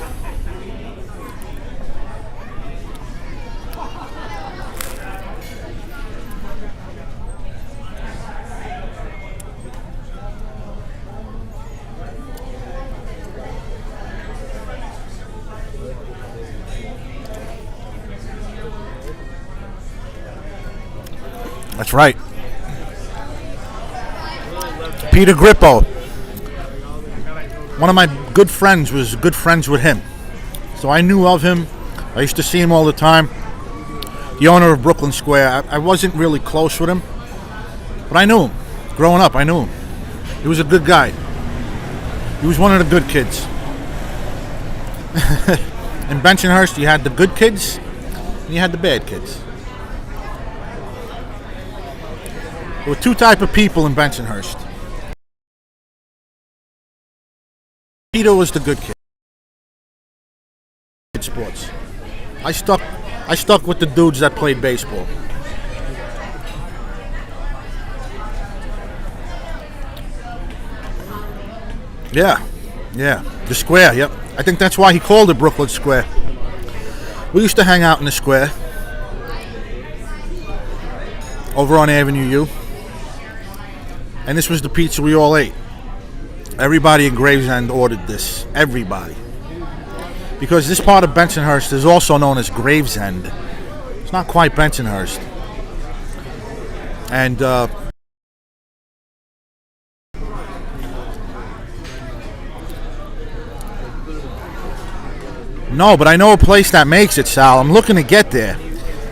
That's right. Peter Grippo. One of my good friends was good friends with him. So I knew of him. I used to see him all the time. The owner of Brooklyn Square. I wasn't really close with him, but I knew him. Growing up, I knew him. He was a good guy. He was one of the good kids. In Bensonhurst, you had the good kids and you had the bad kids. There were 2 types of people in Bensonhurst. Peter was the good kid. Sports. I stuck with the dudes that played baseball. Yeah, the square. Yep, I think that's why he called it Brooklyn Square. We used to hang out in the square over on Avenue U, and this was the pizza we all ate. Everybody in Gravesend ordered this. Everybody. Because this part of Bensonhurst is also known as Gravesend. It's not quite Bensonhurst. And no, but I know a place that makes it, Sal. I'm looking to get there.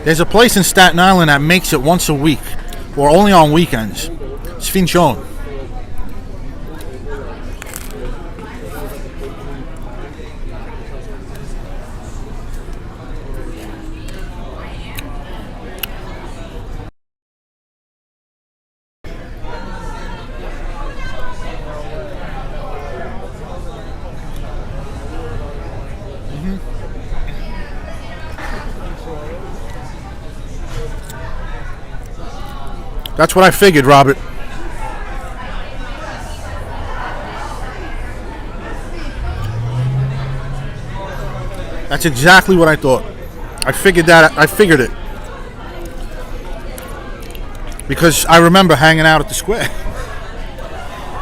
There's a place in Staten Island that makes it once a week, or only on weekends. Sfinchon. That's what I figured, Robert. That's exactly what I thought. I figured it. Because I remember hanging out at the square.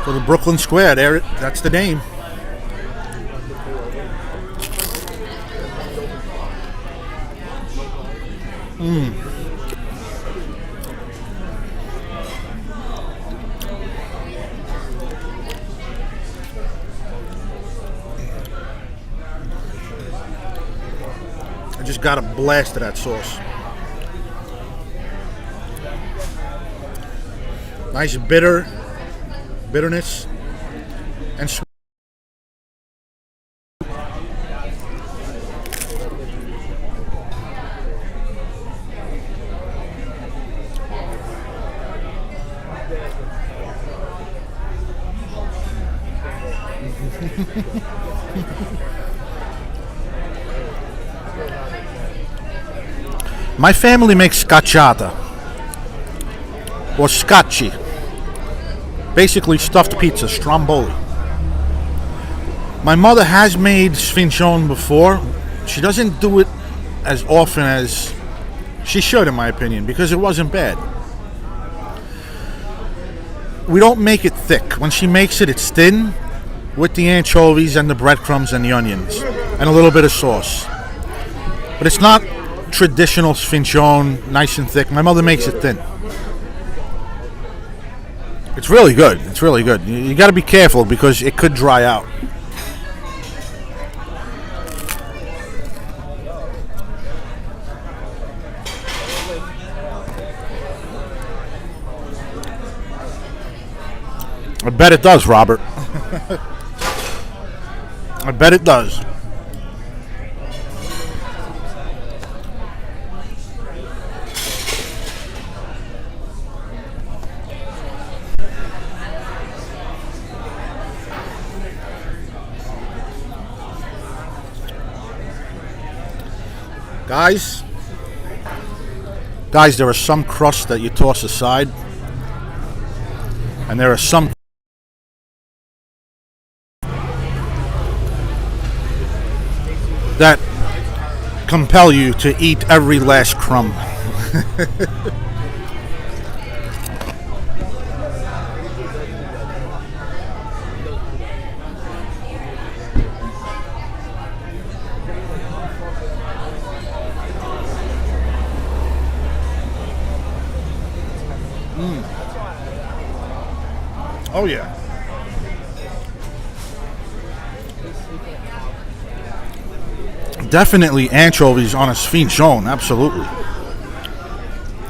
So the Brooklyn Square, that's the name. I just got a blast of that sauce. Nice bitterness, and sweet. My family makes scacciata, or scacci, basically stuffed pizza, stromboli. My mother has made sfincione before. She doesn't do it as often as she should, in my opinion, because it wasn't bad. We don't make it thick. When she makes it, it's thin, with the anchovies and the breadcrumbs and the onions, and a little bit of sauce. But it's not traditional sfincione, nice and thick. My mother makes it thin. It's really good. It's really good. You got to be careful because it could dry out. I bet it does, Robert. I bet it does. Guys, there are some crusts that you toss aside, and there are some that compel you to eat every last crumb. Oh yeah. Definitely anchovies on a sfincione, absolutely.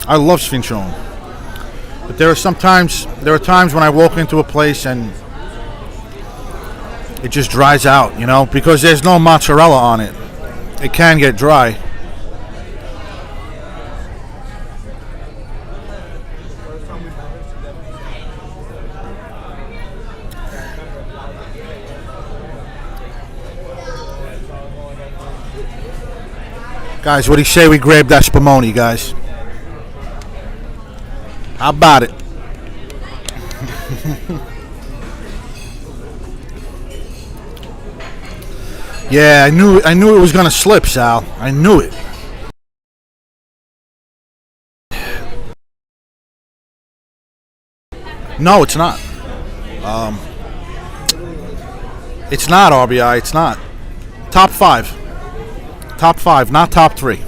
I love sfincione. But there are times when I walk into a place and it just dries out, because there's no mozzarella on it. It can get dry. Guys, what do you say we grab that Spumoni, guys? How about it? Yeah, I knew it was gonna slip, Sal. I knew it. No, it's not. It's not RBI. It's not. Top five. Top five, not top three.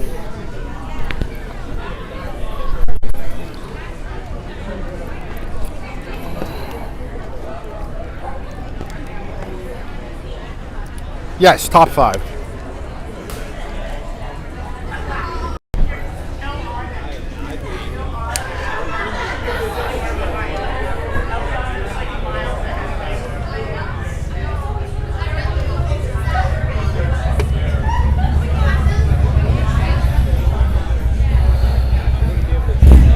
Yes, top five.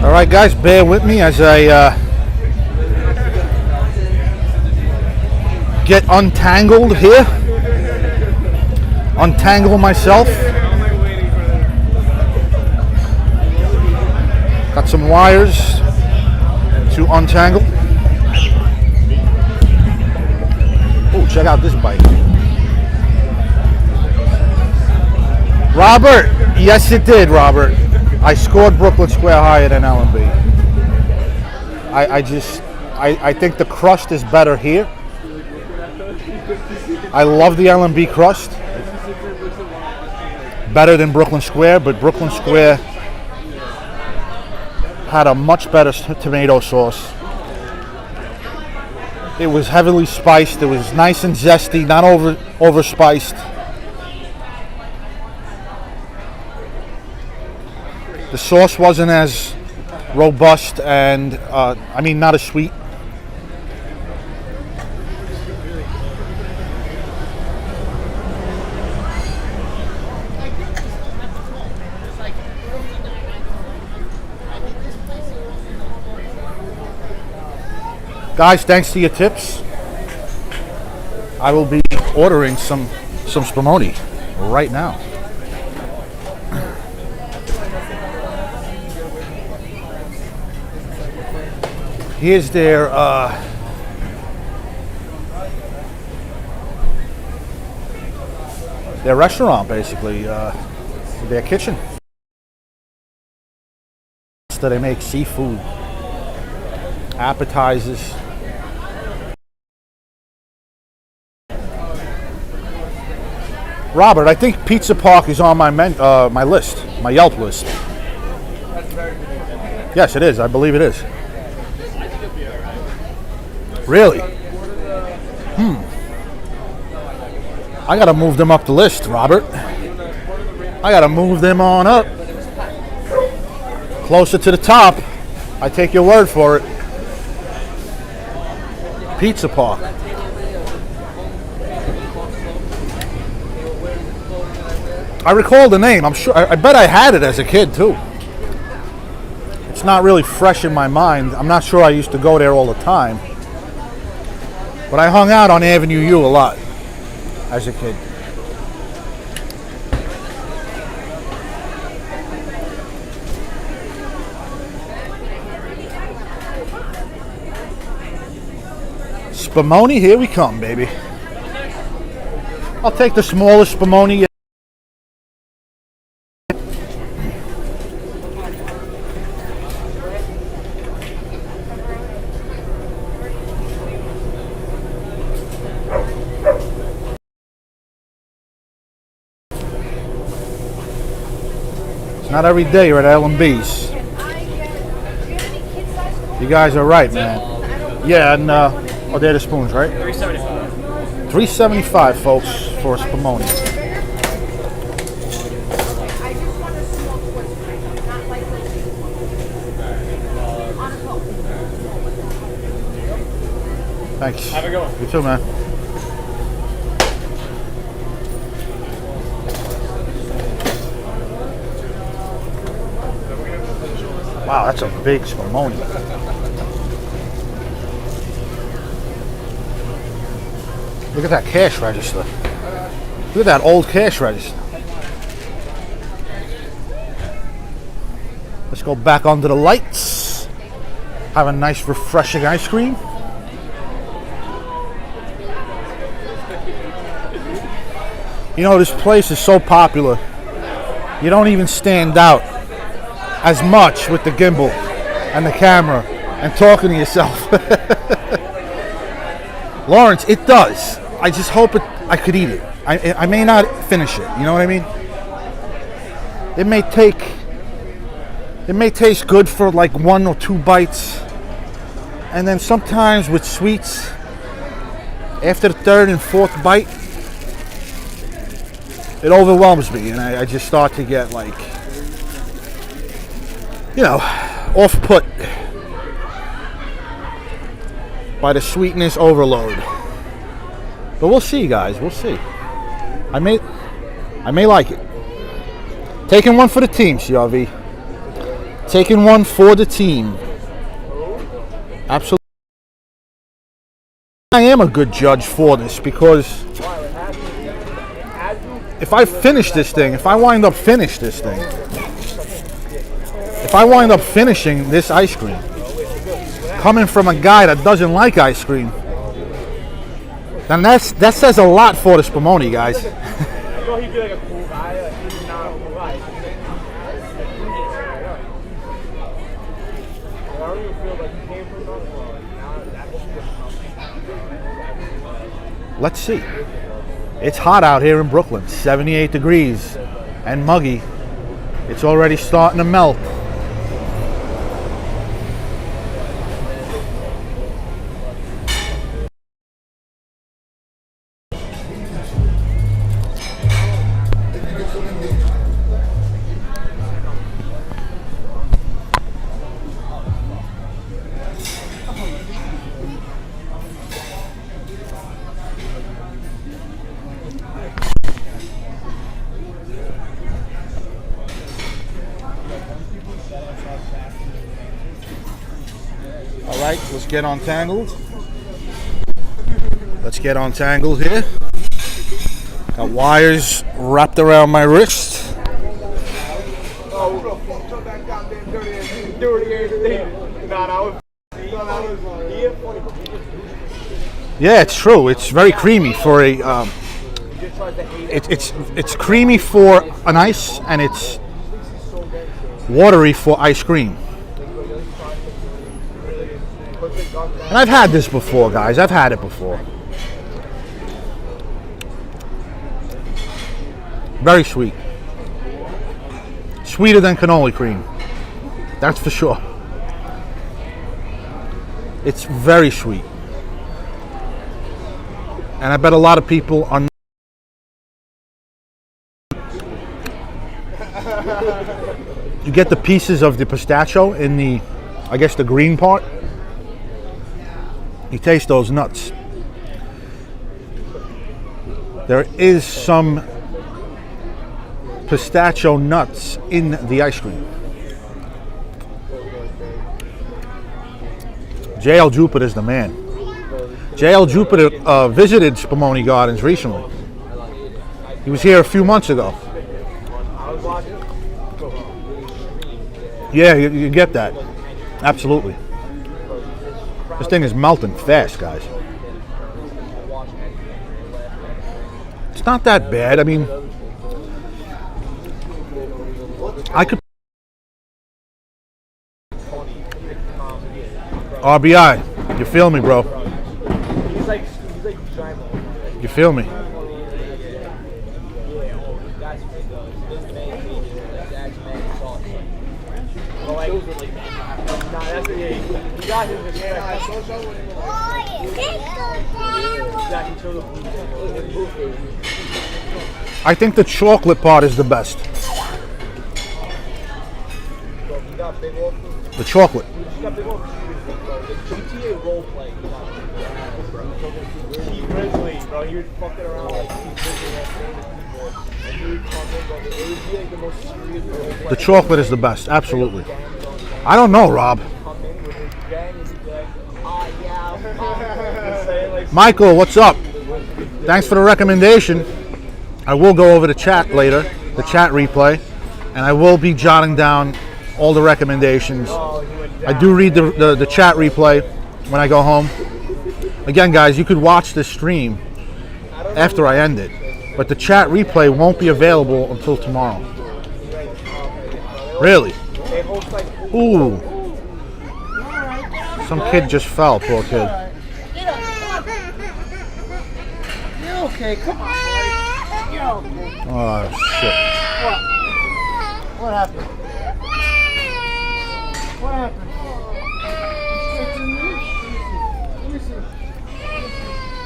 All right, guys, bear with me as I get untangled here. Untangle myself. Got some wires to untangle. Oh, check out this bike. Robert, yes it did, Robert. I scored Brooklyn Square higher than L&B. I think the crust is better here. I love the L&B crust. Better than Brooklyn Square, but Brooklyn Square had a much better tomato sauce. It was heavily spiced. It was nice and zesty, not over spiced. The sauce wasn't as robust and not as sweet. Guys, thanks to your tips, I will be ordering some Spumoni right now. Here's their restaurant, basically, their kitchen. So they make seafood, appetizers. Robert, I think Pizza Park is on my my list, my Yelp list. Yes, it is. I believe it is. Really? I gotta move them up the list, Robert. I gotta move them on up. Closer to the top. I take your word for it. Pizza Park. I recall the name. I'm sure. I bet I had it as a kid too. It's not really fresh in my mind. I'm not sure I used to go there all the time. But I hung out on Avenue U a lot as a kid. Spumoni, here we come, baby. I'll take the smallest Spumoni. Not every day you're at L&B's. You guys are right, man. Yeah, and they're the spoons, right? $3.75. $3.75, folks, for a Spumoni. Thanks. Have a good one. You too, man. Wow, that's a big Spumoni. Look at that cash register. Look at that old cash register. Let's go back under the lights. Have a nice refreshing ice cream. You know, this place is so popular. You don't even stand out as much with the gimbal and the camera and talking to yourself. Lawrence, it does. I just hope I could eat it. I may not finish it. You know what I mean? It may taste good for like 1 or 2 bites, and then sometimes with sweets, after the 3rd and 4th bite, it overwhelms me, and I just start to get like, you know, off-put by the sweetness overload. But we'll see, guys. We'll see. I may like it. Taking one for the team, CRV. Taking one for the team. Absolutely. I am a good judge for this because if I finish this thing, if I wind up finishing this ice cream, coming from a guy that doesn't like ice cream, then that says a lot for the Spumoni, guys. Let's see. It's hot out here in Brooklyn, 78 degrees and muggy. It's already starting to melt. Alright, let's get untangled. Let's get untangled here. Got wires wrapped around my wrist. Yeah, it's true. It's very creamy for a. It's creamy for an ice, and it's watery for ice cream. And I've had this before, guys. I've had it before. Very sweet. Sweeter than cannoli cream. That's for sure. It's very sweet. And I bet a lot of people are not. You get the pieces of the pistachio in the, I guess, the green part. You taste those nuts. There is some pistachio nuts in the ice cream. JL Jupiter's the man. JL Jupiter visited Spumoni Gardens recently. He was here a few months ago. Yeah, you get that. Absolutely. This thing is melting fast, guys. It's not that bad. I mean, I could. RBI, you feel me, bro? You feel me? I think the chocolate part is the best. The chocolate. The chocolate is the best, absolutely. I don't know, Rob. Michael, what's up? Thanks for the recommendation. I will go over the chat later, the chat replay, and I will be jotting down all the recommendations. I do read the chat replay when I go home. Again, guys, you could watch this stream after I end it, but the chat replay won't be available until tomorrow. Really? Ooh. Some kid just fell, poor kid. You're okay, come on, boy. You're okay. Oh, shit. What happened? What happened? Let me see.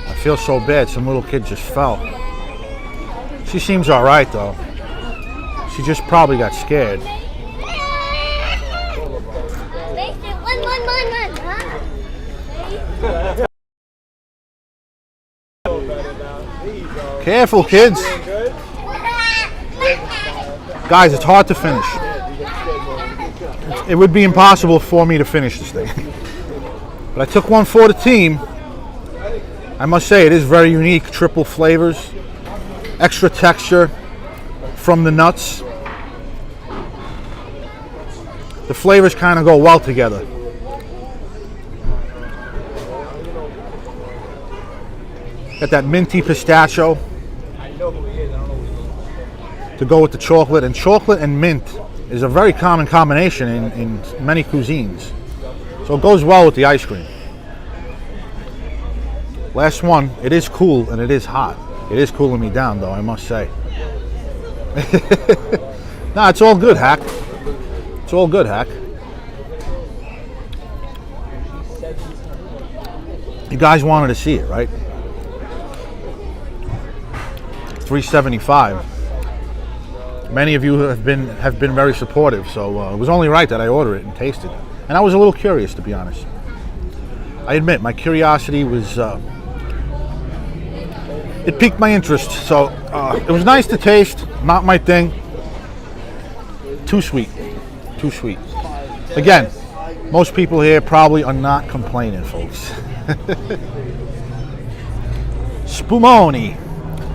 I feel so bad. Some little kid just fell. She seems all right, though. She just probably got scared. Careful, kids. Guys, it's hard to finish. It would be impossible for me to finish this thing. But I took one for the team. I must say, it is very unique. Triple flavors, extra texture from the nuts. The flavors kind of go well together. Got that minty pistachio to go with the chocolate, and chocolate and mint is a very common combination in many cuisines. So it goes well with the ice cream. Last one, it is cool and it is hot. It is cooling me down though, I must say. Nah, it's all good, Hack. It's all good, Hack. You guys wanted to see it, right? $3.75. Many of you have been very supportive, so it was only right that I order it and taste it. And I was a little curious, to be honest. I admit, my curiosity was it piqued my interest. So it was nice to taste. Not my thing. Too sweet. Too sweet. Again, most people here probably are not complaining, folks. Spumoni.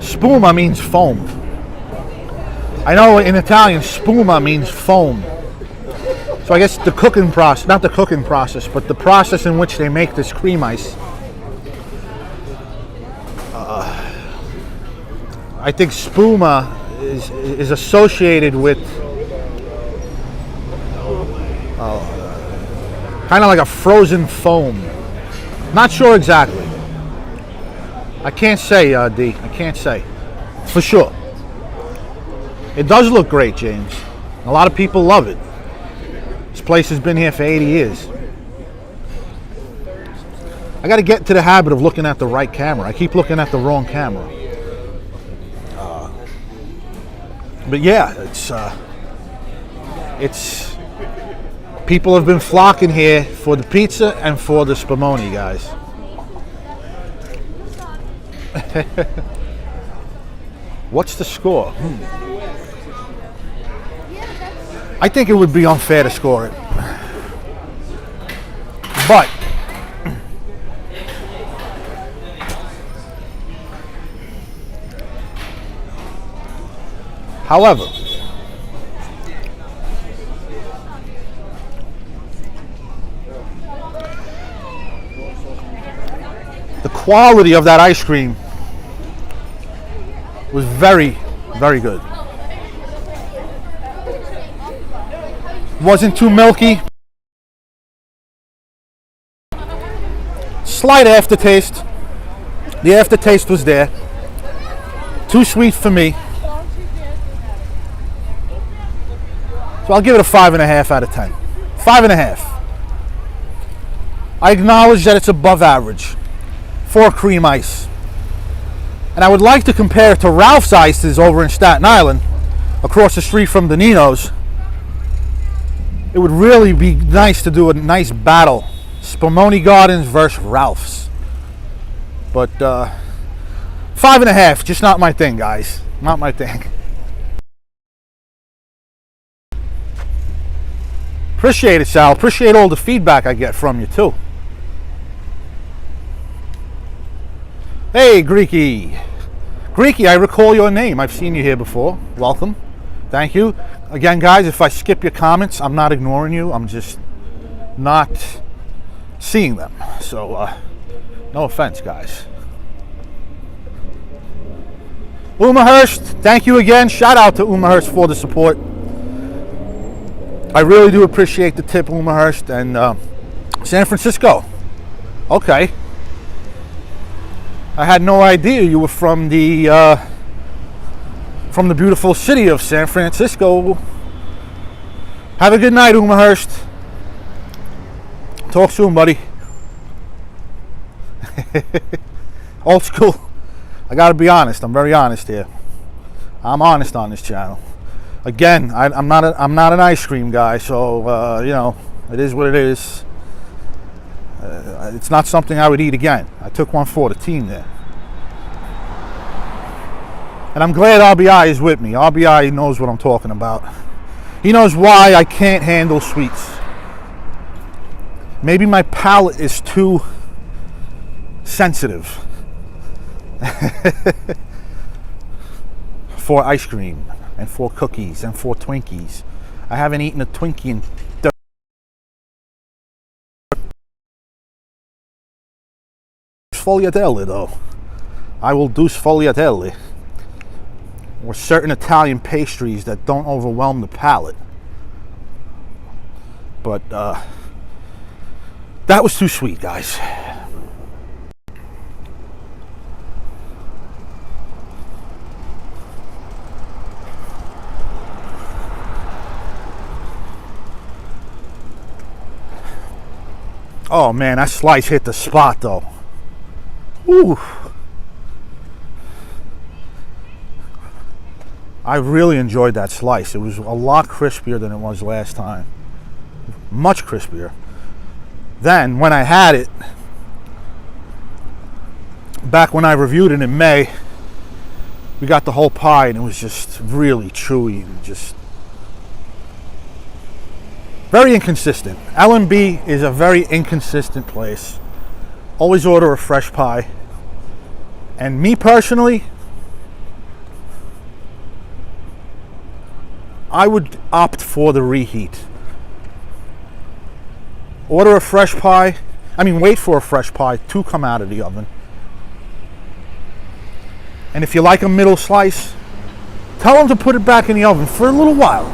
Spuma means foam. I know in Italian, spuma means foam. So I guess the cooking process, not the cooking process, but the process in which they make this cream ice. I think spuma is associated with kind of like a frozen foam. Not sure exactly. I can't say, D. I can't say. For sure. It does look great, James. A lot of people love it. This place has been here for 80 years. I got to get into the habit of looking at the right camera. I keep looking at the wrong camera. But yeah, it's people have been flocking here for the pizza and for the spumoni, guys. What's the score? I think it would be unfair to score it. But however, the quality of that ice cream was very, very good. Wasn't too milky. Slight aftertaste. The aftertaste was there. Too sweet for me. So I'll give it a 5.5 out of 10. 5.5. I acknowledge that it's above average for cream ice. And I would like to compare it to Ralph's Ices over in Staten Island, across the street from Danino's. It would really be nice to do a nice battle. Spumoni Gardens versus Ralph's. But 5.5, just not my thing, guys. Not my thing. Appreciate it, Sal. Appreciate all the feedback I get from you, too. Hey, Greeky. Greeky, I recall your name. I've seen you here before. Welcome. Thank you. Again, guys, if I skip your comments, I'm not ignoring you. I'm just not seeing them. So, no offense, guys. Bensonhurst, thank you again. Shout out to Bensonhurst for the support. I really do appreciate the tip, Bensonhurst. And San Francisco. Okay. I had no idea you were from the beautiful city of San Francisco. Have a good night, Bensonhurst. Talk soon, buddy. Old school. I gotta be honest. I'm very honest here. I'm honest on this channel. Again, I'm not an ice cream guy, so you know, it is what it is. It's not something I would eat again. I took one for the team there. And I'm glad RBI is with me. RBI knows what I'm talking about. He knows why I can't handle sweets. Maybe my palate is too sensitive for ice cream and for cookies and for Twinkies. I haven't eaten a Twinkie in sfogliatelle though. I will do sfogliatelle or certain Italian pastries that don't overwhelm the palate. But that was too sweet, guys. Oh man, that slice hit the spot though. Woo. I really enjoyed that slice. It was a lot crispier than it was last time. Much crispier. Then, when I had it, back when I reviewed it in May, we got the whole pie and it was just really chewy and just very inconsistent. L&B is a very inconsistent place. Always order a fresh pie. And me personally, I would opt for the reheat. Order a fresh pie. Wait for a fresh pie to come out of the oven. And if you like a middle slice, tell them to put it back in the oven for a little while.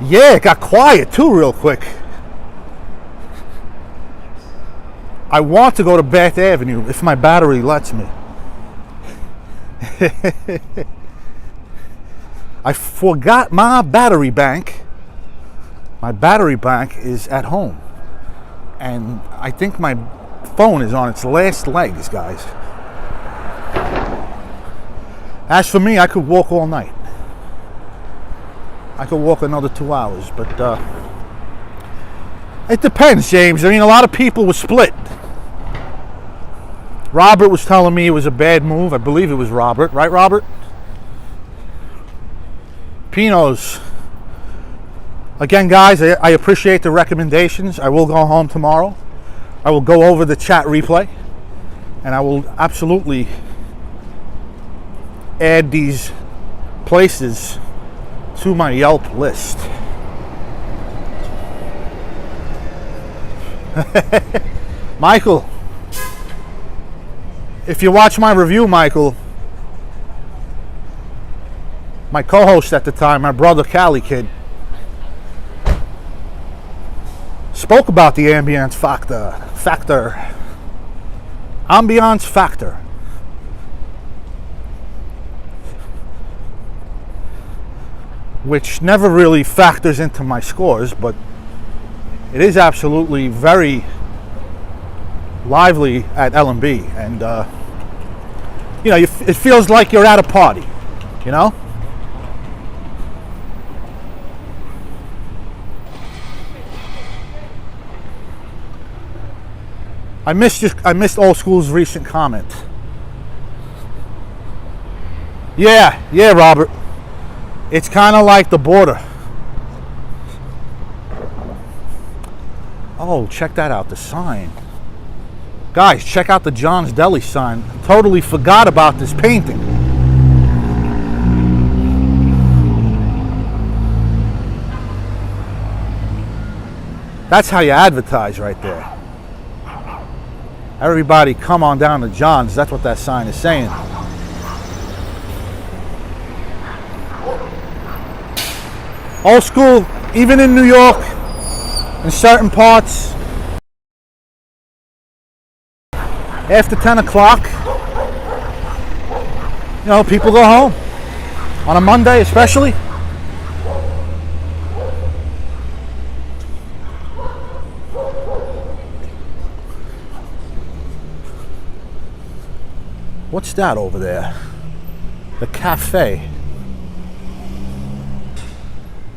Yeah, it got quiet too real quick. I want to go to Bath Avenue if my battery lets me. I forgot my battery bank. My battery bank is at home. And I think my phone is on its last legs, guys. As for me, I could walk all night. I could walk another 2 hours, but it depends, James. A lot of people were split. Robert was telling me it was a bad move. I believe it was Robert. Right, Robert? Pinos. Again, guys, I appreciate the recommendations. I will go home tomorrow. I will go over the chat replay. And I will absolutely add these places to my Yelp list. Michael, if you watch my review, Michael, my co-host at the time, my brother Cali Kid, spoke about the ambience factor, which never really factors into my scores, but it is absolutely very lively at L&B, and it feels like you're at a party, I missed Old School's recent comment. Yeah, Robert. It's kind of like the border. Oh, check that out, the sign. Guys, check out the John's Deli sign. Totally forgot about this painting. That's how you advertise right there. Everybody come on down to John's. That's what that sign is saying. Old school, even in New York, in certain parts, after 10 o'clock, you know, people go home. On a Monday especially. What's that over there? The cafe.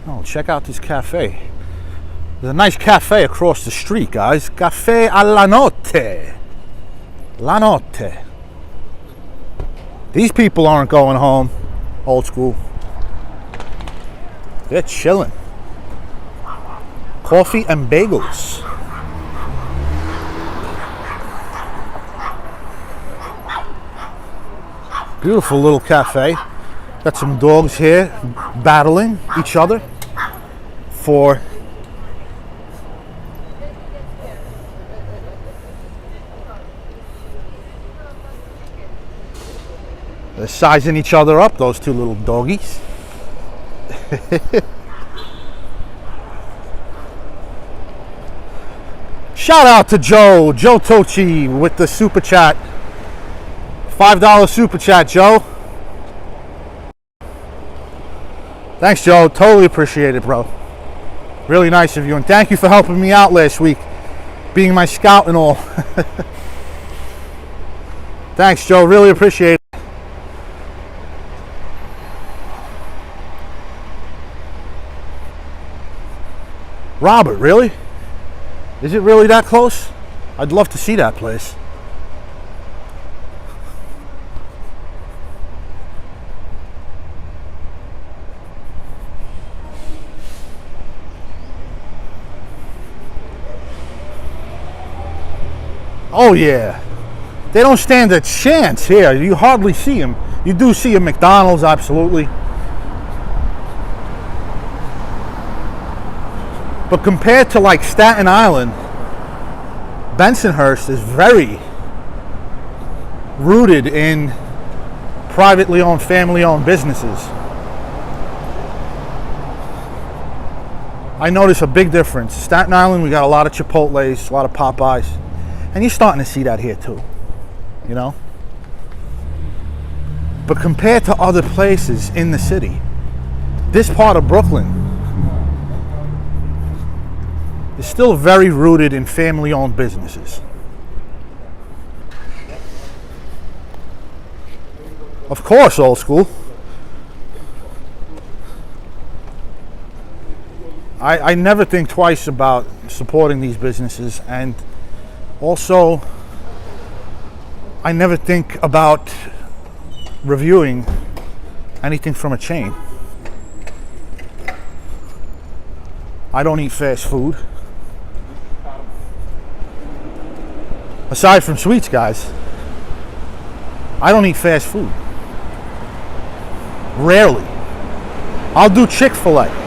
Oh, check out this cafe. There's a nice cafe across the street, guys. Cafe alla notte. La notte. These people aren't going home. Old school. They're chilling. Coffee and bagels. Beautiful little cafe. Got some dogs here battling each other for they're sizing each other up, those two little doggies. Shout out to Joe Tochi with the super chat. $5 super chat, Joe. Thanks, Joe. Totally appreciate it, bro. Really nice of you. And thank you for helping me out last week, being my scout and all. Thanks, Joe. Really appreciate it. Robert, really? Is it really that close? I'd love to see that place. Oh yeah, they don't stand a chance here. You hardly see them. You do see a McDonald's, absolutely. But compared to like Staten Island, Bensonhurst is very rooted in privately owned, family owned businesses. I notice a big difference. Staten Island, we got a lot of Chipotle's, a lot of Popeyes. And you're starting to see that here too, you know? But compared to other places in the city, this part of Brooklyn is still very rooted in family-owned businesses. Of course, old school. I never think twice about supporting these businesses, and also, I never think about reviewing anything from a chain. I don't eat fast food. Aside from sweets, guys, I don't eat fast food. Rarely. I'll do Chick-fil-A.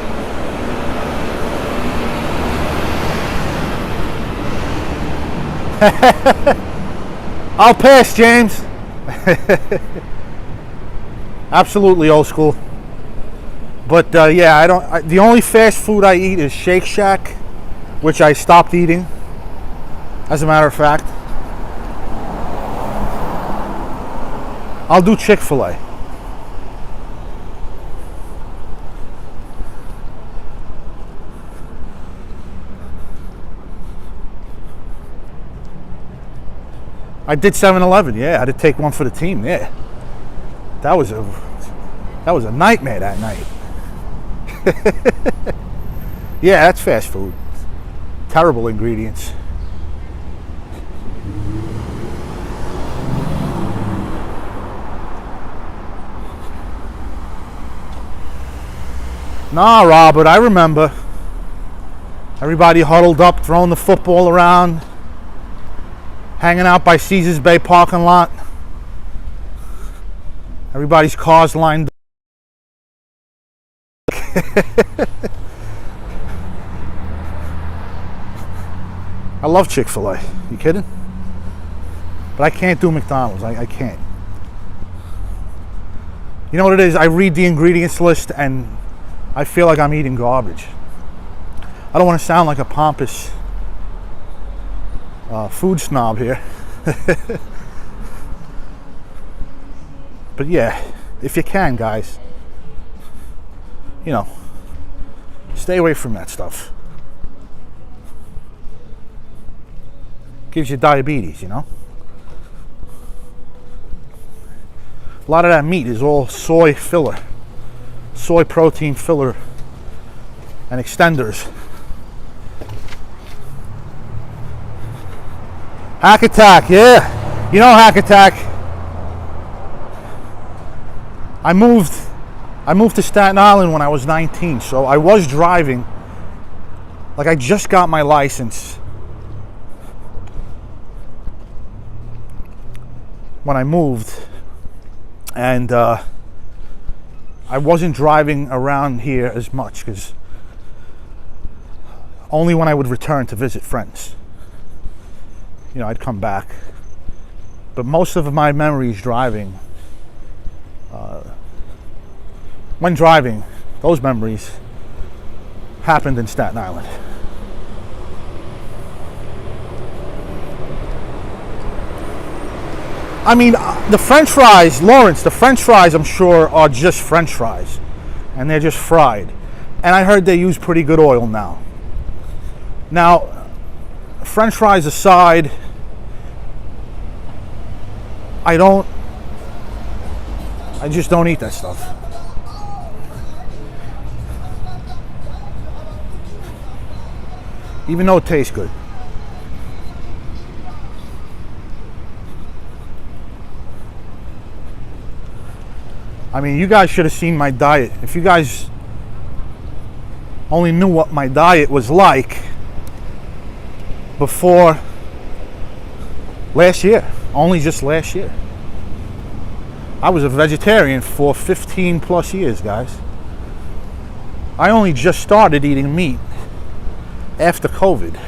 I'll pass, James. Absolutely old school. But yeah, the only fast food I eat is Shake Shack, which I stopped eating, as a matter of fact. I'll do Chick-fil-A. I did 7-Eleven, yeah. I had to take one for the team, yeah. That was a nightmare that night. Yeah, that's fast food. Terrible ingredients. Nah, Robert, I remember. Everybody huddled up, throwing the football around. Hanging out by Caesars Bay parking lot. Everybody's cars lined up. I love Chick-fil-A. You kidding? But I can't do McDonald's. I can't. You know what it is? I read the ingredients list and I feel like I'm eating garbage. I don't want to sound like a pompous food snob here. But yeah, if you can, guys, you know, stay away from that stuff. Gives you diabetes, you know. A lot of that meat is all soy filler, soy protein filler and extenders. Hack Attack, yeah. You know Hack Attack. I moved to Staten Island when I was 19, so I was driving. Like, I just got my license when I moved, and I wasn't driving around here as much, because only when I would return to visit friends, you know, I'd come back. But most of my memories driving, when driving, those memories happened in Staten Island. I mean, the French fries, Lawrence, the French fries, I'm sure, are just French fries. And they're just fried. And I heard they use pretty good oil now. Now, French fries aside, I just don't eat that stuff. Even though it tastes good. I mean, you guys should have seen my diet. If you guys only knew what my diet was like before last year, only just last year. I was a vegetarian for 15 plus years, guys. I only just started eating meat after COVID.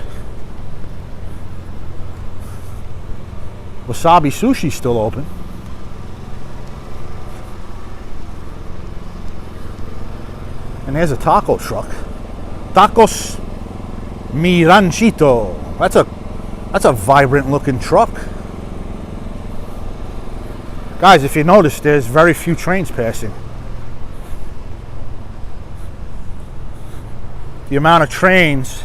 Wasabi Sushi's still open. And there's a taco truck. Tacos Mi Ranchito. That's a vibrant looking truck. Guys, if you notice, there's very few trains passing. The amount of trains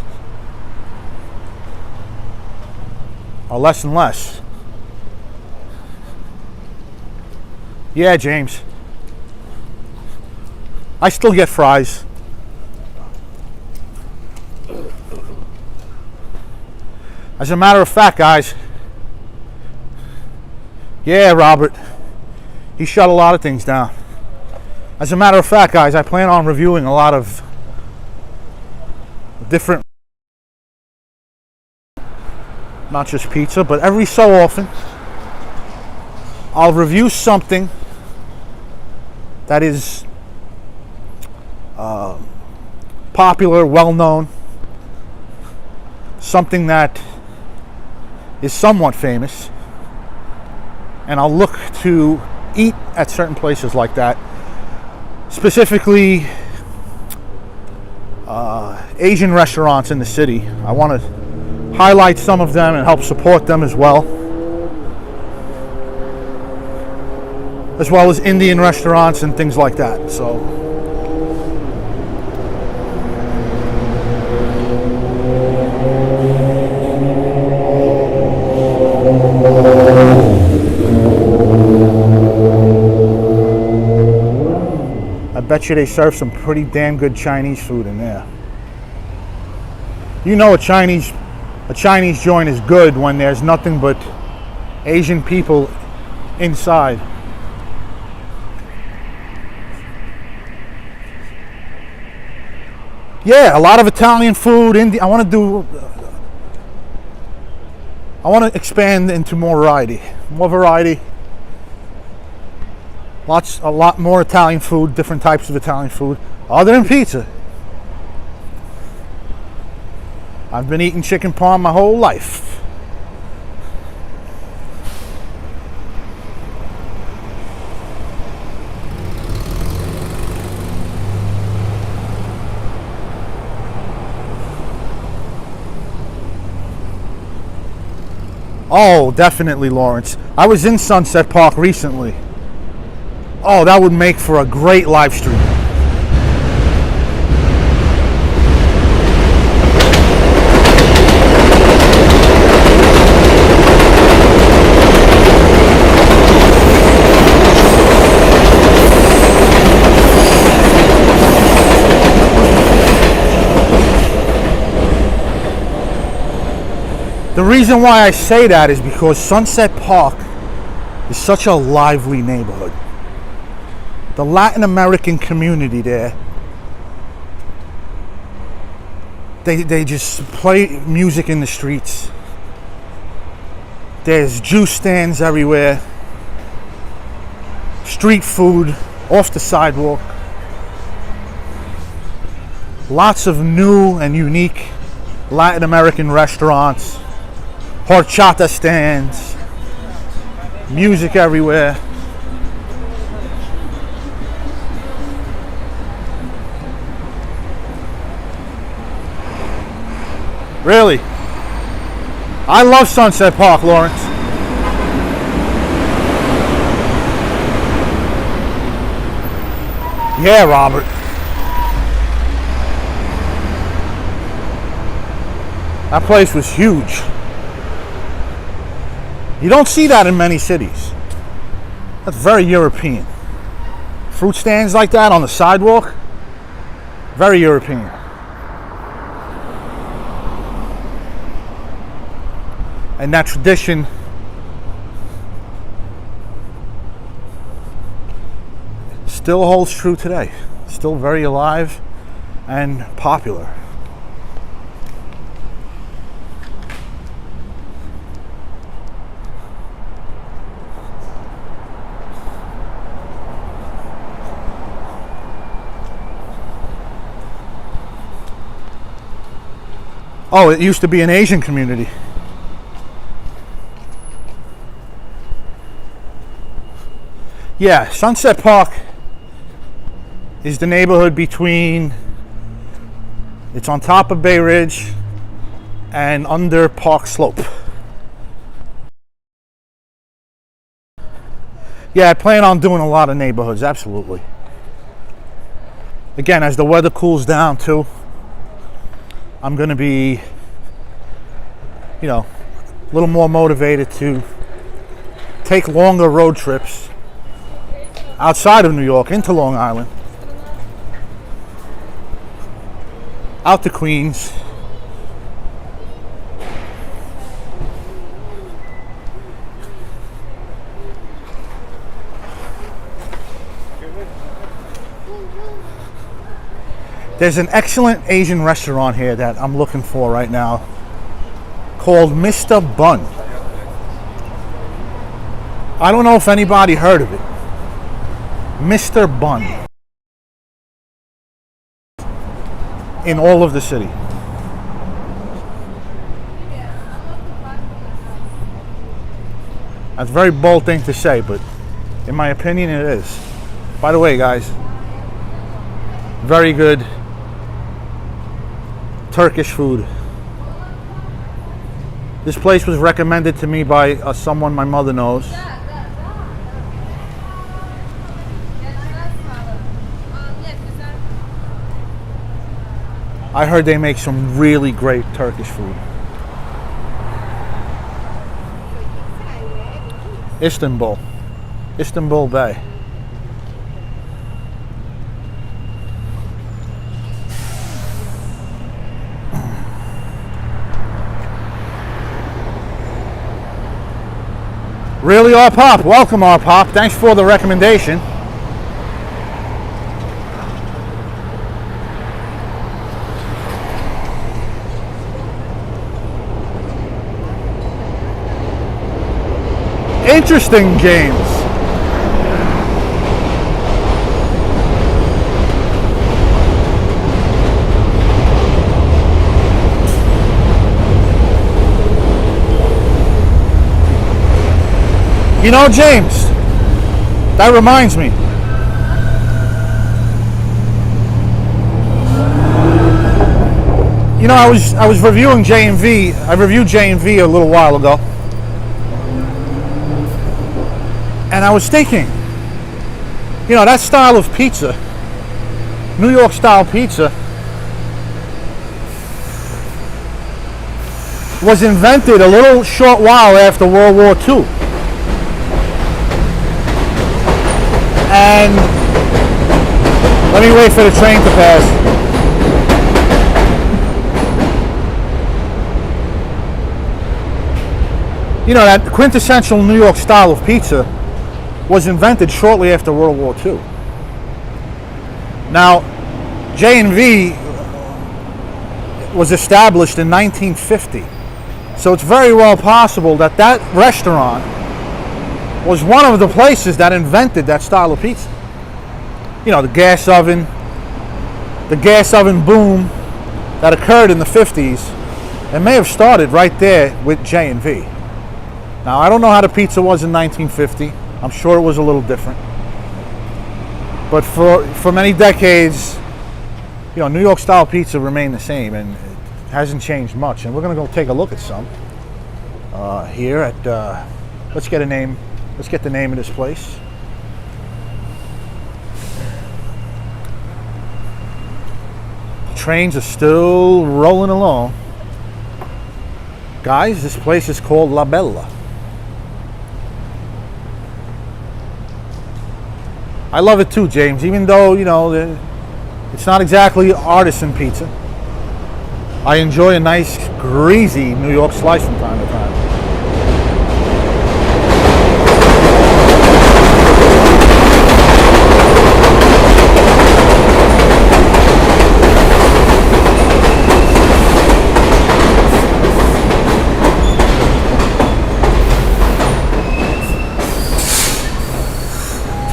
are less and less. Yeah, James. I still get fries. As a matter of fact, guys. Yeah, Robert. He shut a lot of things down. As a matter of fact, guys, I plan on reviewing a lot of different, not just pizza, but every so often I'll review something that is popular, well-known, something that is somewhat famous, and I'll look to eat at certain places like that, specifically Asian restaurants in the city. I want to highlight some of them and help support them as well as Indian restaurants and things like that. So I bet you they serve some pretty damn good Chinese food in there. You know a Chinese joint is good when there's nothing but Asian people inside. Yeah, a lot of Italian food. I want to do I want to expand into more variety. More variety. A lot more Italian food, different types of Italian food, other than pizza. I've been eating chicken parm my whole life. Oh, definitely, Lawrence. I was in Sunset Park recently. Oh, that would make for a great live stream. The reason why I say that is because Sunset Park is such a lively neighborhood. The Latin American community there, they just play music in the streets. There's juice stands everywhere, street food off the sidewalk, lots of new and unique Latin American restaurants, horchata stands, music everywhere. Really? I love Sunset Park, Lawrence. Yeah, Robert. That place was huge. You don't see that in many cities. That's very European. Fruit stands like that on the sidewalk, very European. And that tradition still holds true today. Still very alive and popular. Oh, it used to be an Asian community. Yeah, Sunset Park is the neighborhood between, it's on top of Bay Ridge and under Park Slope. Yeah, I plan on doing a lot of neighborhoods, absolutely. Again, as the weather cools down too, I'm going to be, a little more motivated to take longer road trips outside of New York into Long Island, out to Queens. There's an excellent Asian restaurant here that I'm looking for right now called Mr. Bun. I don't know if anybody heard of it. Mr. Bun. In all of the city. That's a very bold thing to say, but in my opinion it is. By the way, guys, very good Turkish food. This place was recommended to me by someone my mother knows. I heard they make some really great Turkish food. Istanbul Bay. Really, R-Pop? Welcome, R-Pop. Thanks for the recommendation. Interesting, James. You know, James, that reminds me. You know, I was reviewing J&V. I reviewed J&V a little while ago. And I was thinking, you know, that style of pizza, New York style pizza, was invented a little short while after World War II. And let me wait for the train to pass. You know, that quintessential New York style of pizza was invented shortly after World War II. Now, J&V was established in 1950. So it's very well possible that that restaurant was one of the places that invented that style of pizza. You know, the gas oven boom that occurred in the 50s, it may have started right there with J&V. Now, I don't know how the pizza was in 1950. I'm sure it was a little different. But for many decades, you know, New York style pizza remained the same, and it hasn't changed much. And we're going to go take a look at some here at, let's get the name of this place. Trains are still rolling along. Guys, this place is called LaBella. I love it too, James, even though, you know, it's not exactly artisan pizza. I enjoy a nice, greasy New York slice from time to time.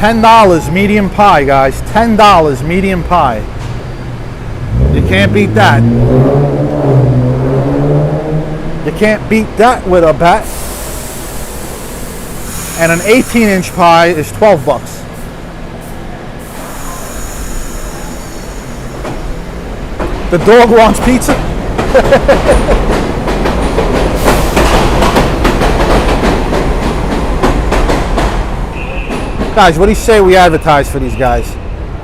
$10 medium pie, guys. $10 medium pie. You can't beat that. You can't beat that with a bat. And an 18-inch pie is 12 bucks. The dog wants pizza. Guys, what do you say we advertise for these guys?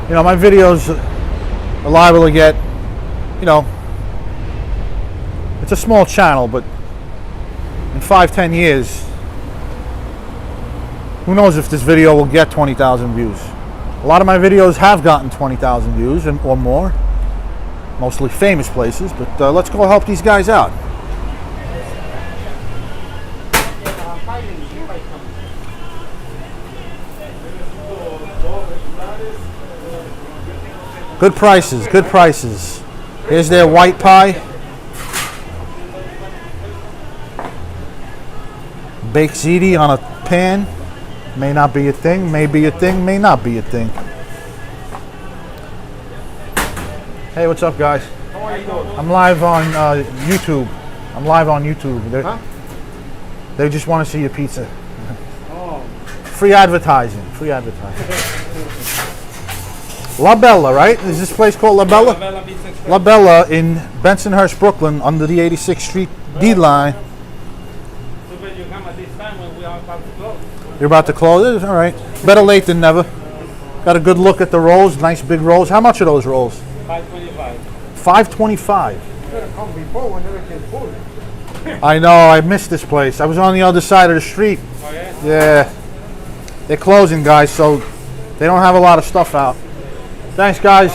You know, my videos are liable to get, you know, it's a small channel, but in 5-10 years, who knows if this video will get 20,000 views. A lot of my videos have gotten 20,000 views or more, mostly famous places, but let's go help these guys out. Good prices, good prices. Here's their white pie. Baked ziti on a pan. May not be a thing, may be a thing, may not be a thing. Hey, what's up, guys? How are you doing? I'm live on YouTube. I'm live on YouTube. They just want to see your pizza. Oh. Free advertising, free advertising. LaBella, right? Is this place called LaBella? LaBella in Bensonhurst, Brooklyn, under the 86th Street D line. You're about to close it? All right. Better late than never. Got a good look at the rolls, nice big rolls. How much are those rolls? $5.25. $5.25. You better come before when everything's full. I know, I missed this place. I was on the other side of the street. Oh, yeah? Yeah. They're closing, guys, so they don't have a lot of stuff out. Thanks, guys.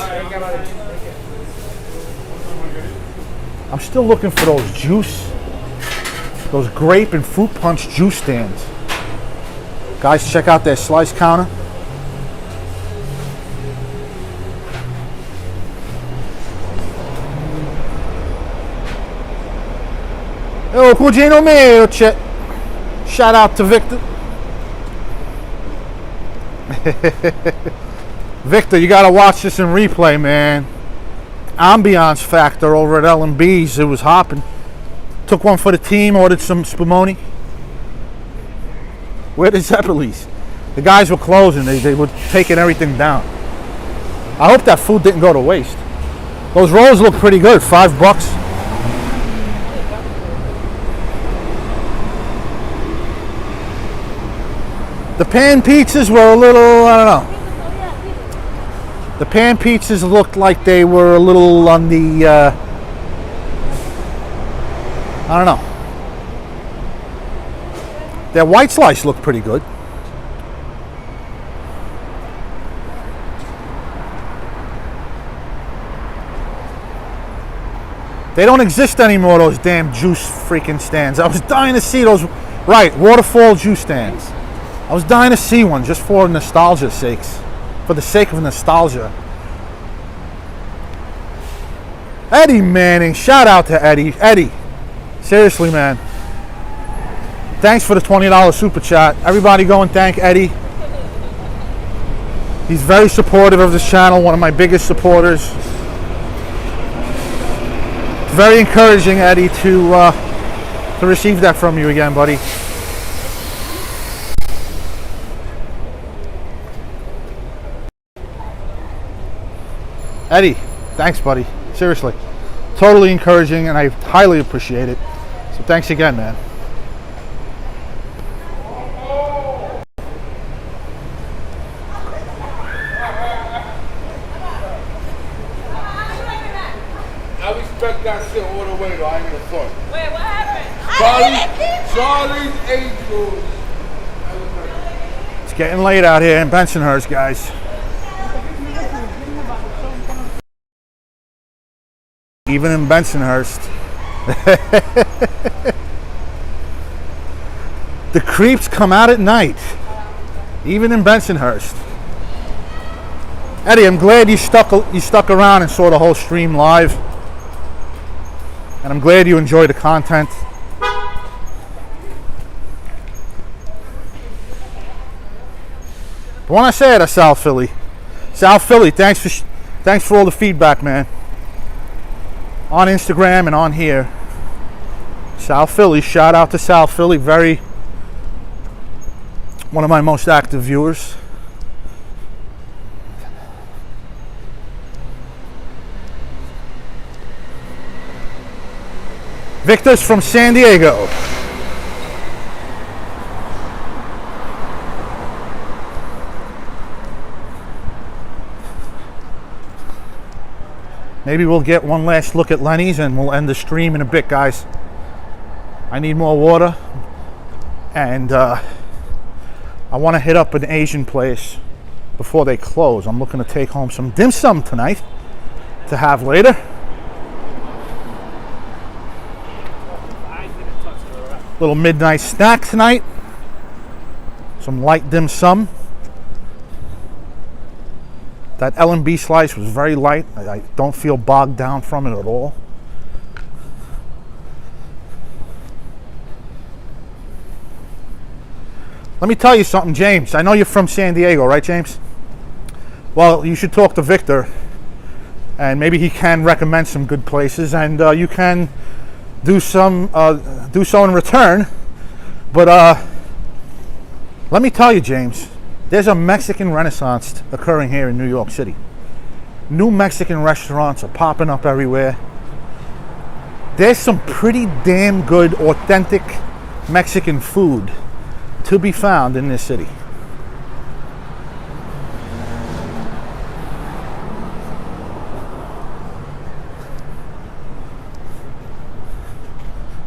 I'm still looking for those grape and fruit punch juice stands. Guys, check out their slice counter. Oh, cugino mio, Shout out to Victor. Victor, you gotta watch this in replay, man. Ambiance factor over at L&B's, it was hopping. Took one for the team, ordered some spumoni. Where the Zeppelis? The guys were closing, they were taking everything down. I hope that food didn't go to waste. Those rolls look pretty good, $5. The pan pizzas were a little, I don't know. The pan pizzas looked like they were a little on the, I don't know. Their white slice looked pretty good. They don't exist anymore, those damn juice freaking stands. I was dying to see those, right, waterfall juice stands. I was dying to see one just for nostalgia's sakes. For the sake of nostalgia. Eddie Manning, shout out to Eddie. Eddie, seriously, man. Thanks for the $20 super chat. Everybody go and thank Eddie. He's very supportive of this channel, one of my biggest supporters. It's very encouraging, Eddie, to receive that from you again, buddy. Eddie, thanks, buddy. Seriously. Totally encouraging, and I highly appreciate it. So thanks again, man. I respect that shit all the way, though. I ain't gonna front. Wait, what happened? Charlie's Angels. It's getting late out here in Bensonhurst, guys. Even in Bensonhurst. The creeps come out at night. Even in Bensonhurst. Eddie, I'm glad you stuck around and saw the whole stream live. And I'm glad you enjoy the content. But when I say it, to South Philly, thanks for all the feedback, man. On Instagram and on here. South Philly, shout out to South Philly, one of my most active viewers. Victor's from San Diego. Maybe we'll get one last look at Lenny's and we'll end the stream in a bit, guys. I need more water. And I want to hit up an Asian place before they close. I'm looking to take home some dim sum tonight to have later. Little midnight snack tonight. Some light dim sum. That L&B slice was very light. I don't feel bogged down from it at all. Let me tell you something, James. I know you're from San Diego, right, James? Well, you should talk to Victor, and maybe he can recommend some good places, and you can do so in return. But let me tell you, James. There's a Mexican renaissance occurring here in New York City. New Mexican restaurants are popping up everywhere. There's some pretty damn good, authentic Mexican food to be found in this city.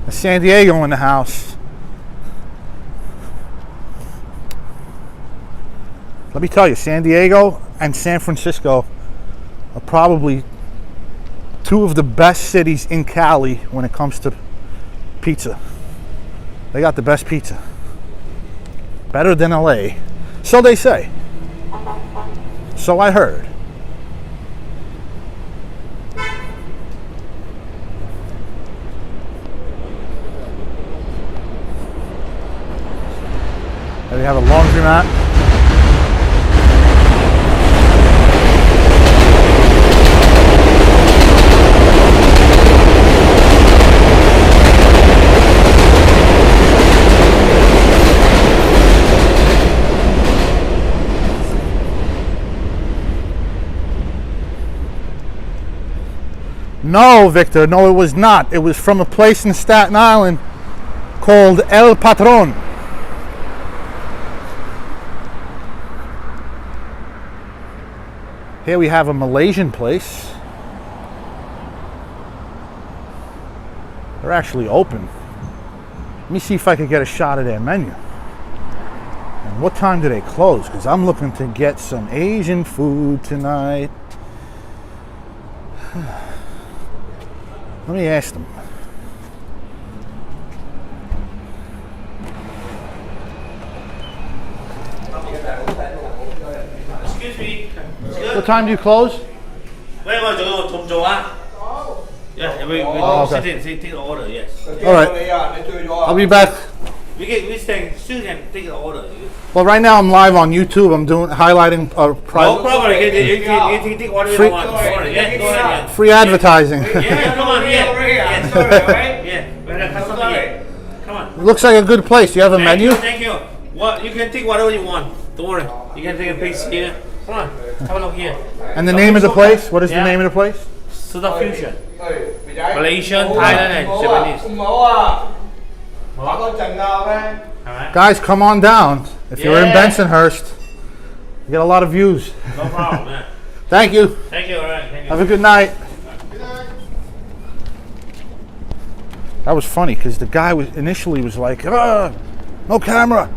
San Diego in the house. Let me tell you, San Diego and San Francisco are probably two of the best cities in Cali when it comes to pizza. They got the best pizza. Better than LA. So they say. So I heard. There we have a laundromat. No, Victor, no, it was not. It was from a place in Staten Island called El Patron. Here we have a Malaysian place. They're actually open. Let me see if I could get a shot of their menu. And what time do they close? Because I'm looking to get some Asian food tonight. Let me ask them. Excuse me. What time do you close? Where was you? Yeah, we okay. take the order. Yes. All right. I'll be back. We still can take the order. Well, right now I'm live on YouTube. I'm highlighting No private problem. You can take whatever you want. Sorry. Yeah, go ahead. free advertising. Yeah, come on here. Yeah, sorry, right? Yeah, we're the customer here. Come on. Looks like a good place. Do you have a menu? Thank you. What you can take whatever you want. Don't worry. You can take a piece here. Come on. Have a look here. And the name of the place? What is the name of the place? Suda Fusion. Malaysian, Thailand, and Japanese. Alright. Guys, come on down. If you're in Yeah. Bensonhurst, you get a lot of views. No problem, man. Thank you. Thank you, alright. Thank you. Have a good night. That was funny because the guy initially was like, no camera.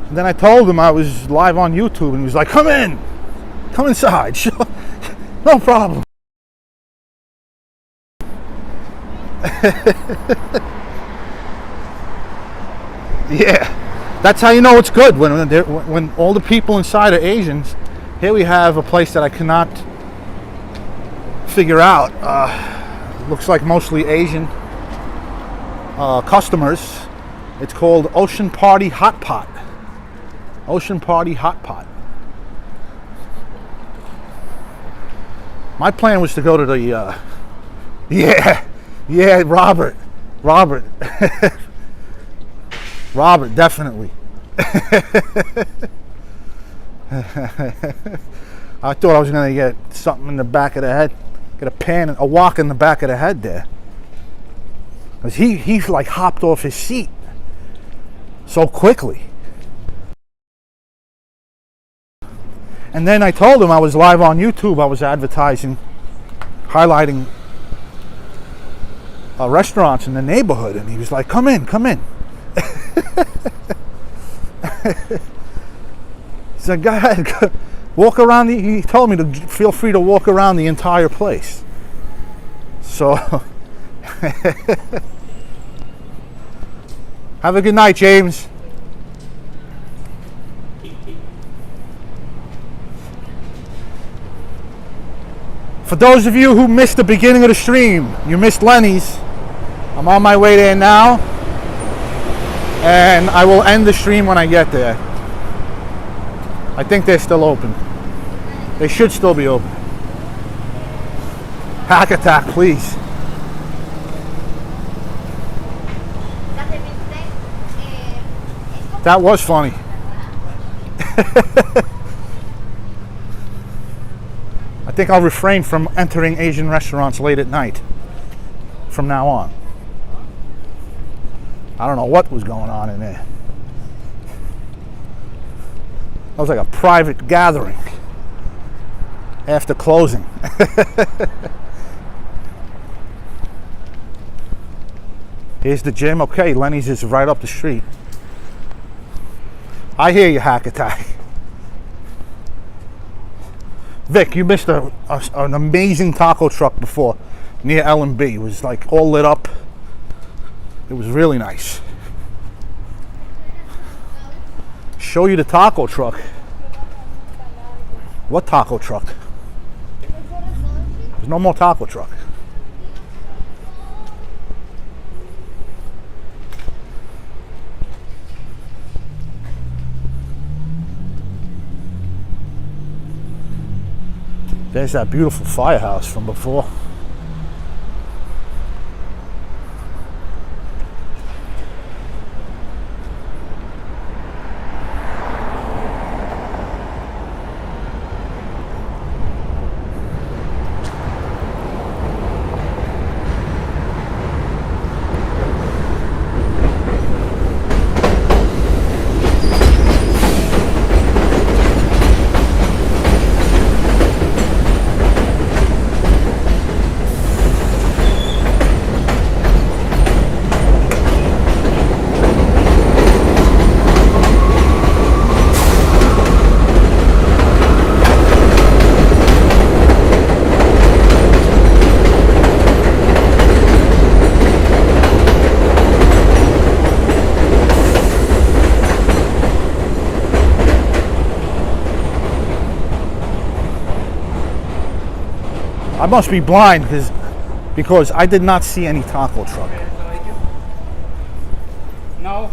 And then I told him I was live on YouTube and he was like, come in. Come inside. No problem. Yeah, that's how you know it's good when all the people inside are Asians. Here we have a place that I cannot figure out. Looks like mostly Asian customers. It's called Ocean Party Hot Pot. Ocean Party Hot Pot. My plan was to go to the yeah, Robert, Robert, definitely. I thought I was gonna get something in the back of the head, get a whack in the back of the head there, because he like hopped off his seat so quickly. And then I told him I was live on YouTube. I was advertising, highlighting restaurants in the neighborhood, and he was like, "Come in, come in." So go ahead, walk around. He told me to feel free to walk around the entire place. So have a good night, James. For those of you who missed the beginning of the stream, you missed Lenny's. I'm on my way there now, and I will end the stream when I get there. I think they're still open. They should still be open. Hack attack, please. That was funny. I think I'll refrain from entering Asian restaurants late at night from now on. I don't know what was going on in there. That was like a private gathering after closing. Here's the gym. Okay, Lenny's is right up the street. I hear you, Hack Attack. Vic, you missed an amazing taco truck before near L&B. It was like all lit up. It was really nice. Show you the taco truck. What taco truck? There's no more taco truck. There's that beautiful firehouse from before. I must be blind because I did not see any taco truck. No.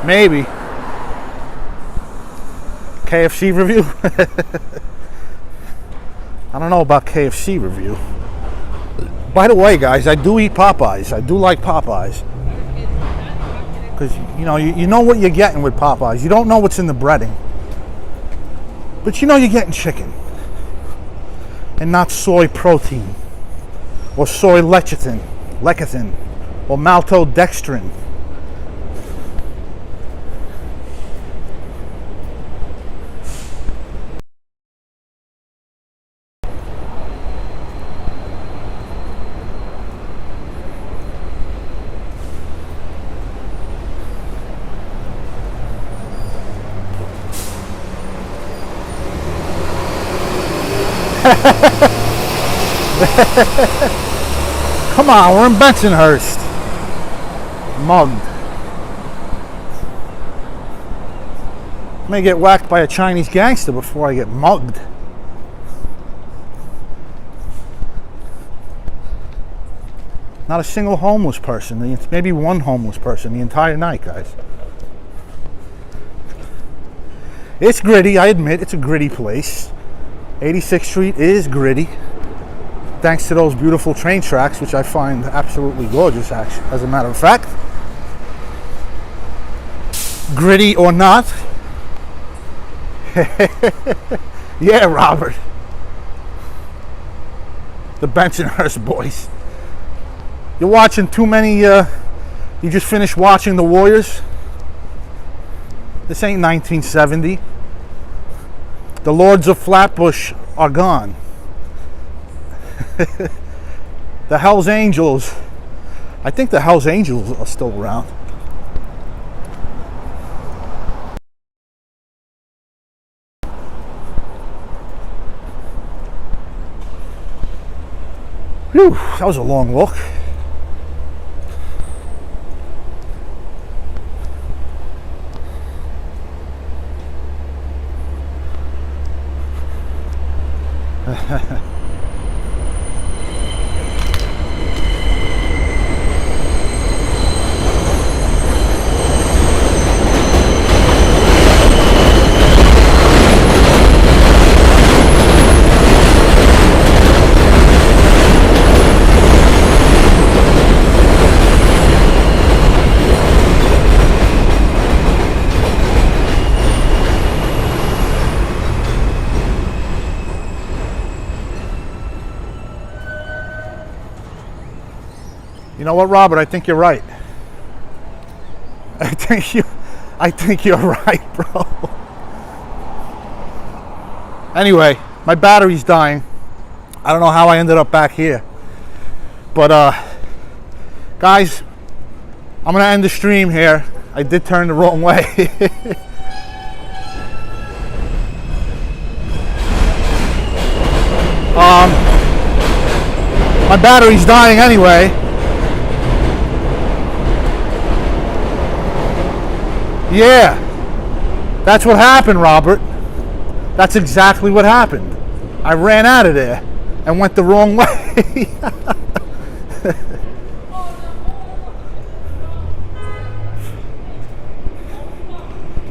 Maybe. KFC review? I don't know about KFC review. By the way, guys, I do eat Popeyes. I do like Popeyes. Because, you know what you're getting with Popeyes. You don't know what's in the breading. But you know you're getting chicken. And not soy protein. Or soy lecithin. Or maltodextrin. Come on, we're in Bensonhurst. Mugged. May get whacked by a Chinese gangster before I get mugged. Not a single homeless person. Maybe one homeless person the entire night, guys. It's gritty, I admit. It's a gritty place. 86th Street is gritty. Thanks to those beautiful train tracks, which I find absolutely gorgeous, actually, as a matter of fact. Gritty or not. Yeah, Robert. The Bensonhurst boys. You're watching too many, you just finished watching The Warriors. This ain't 1970. The Lords of Flatbush are gone. The Hells Angels, I think the Hells Angels are still around. Whew, that was a long walk. You know what, Robert? I think you're right. I think you're right, bro. Anyway, my battery's dying. I don't know how I ended up back here. But guys, I'm gonna end the stream here. I did turn the wrong way. My battery's dying anyway. Yeah, that's what happened, Robert. That's exactly what happened. I ran out of there and went the wrong way.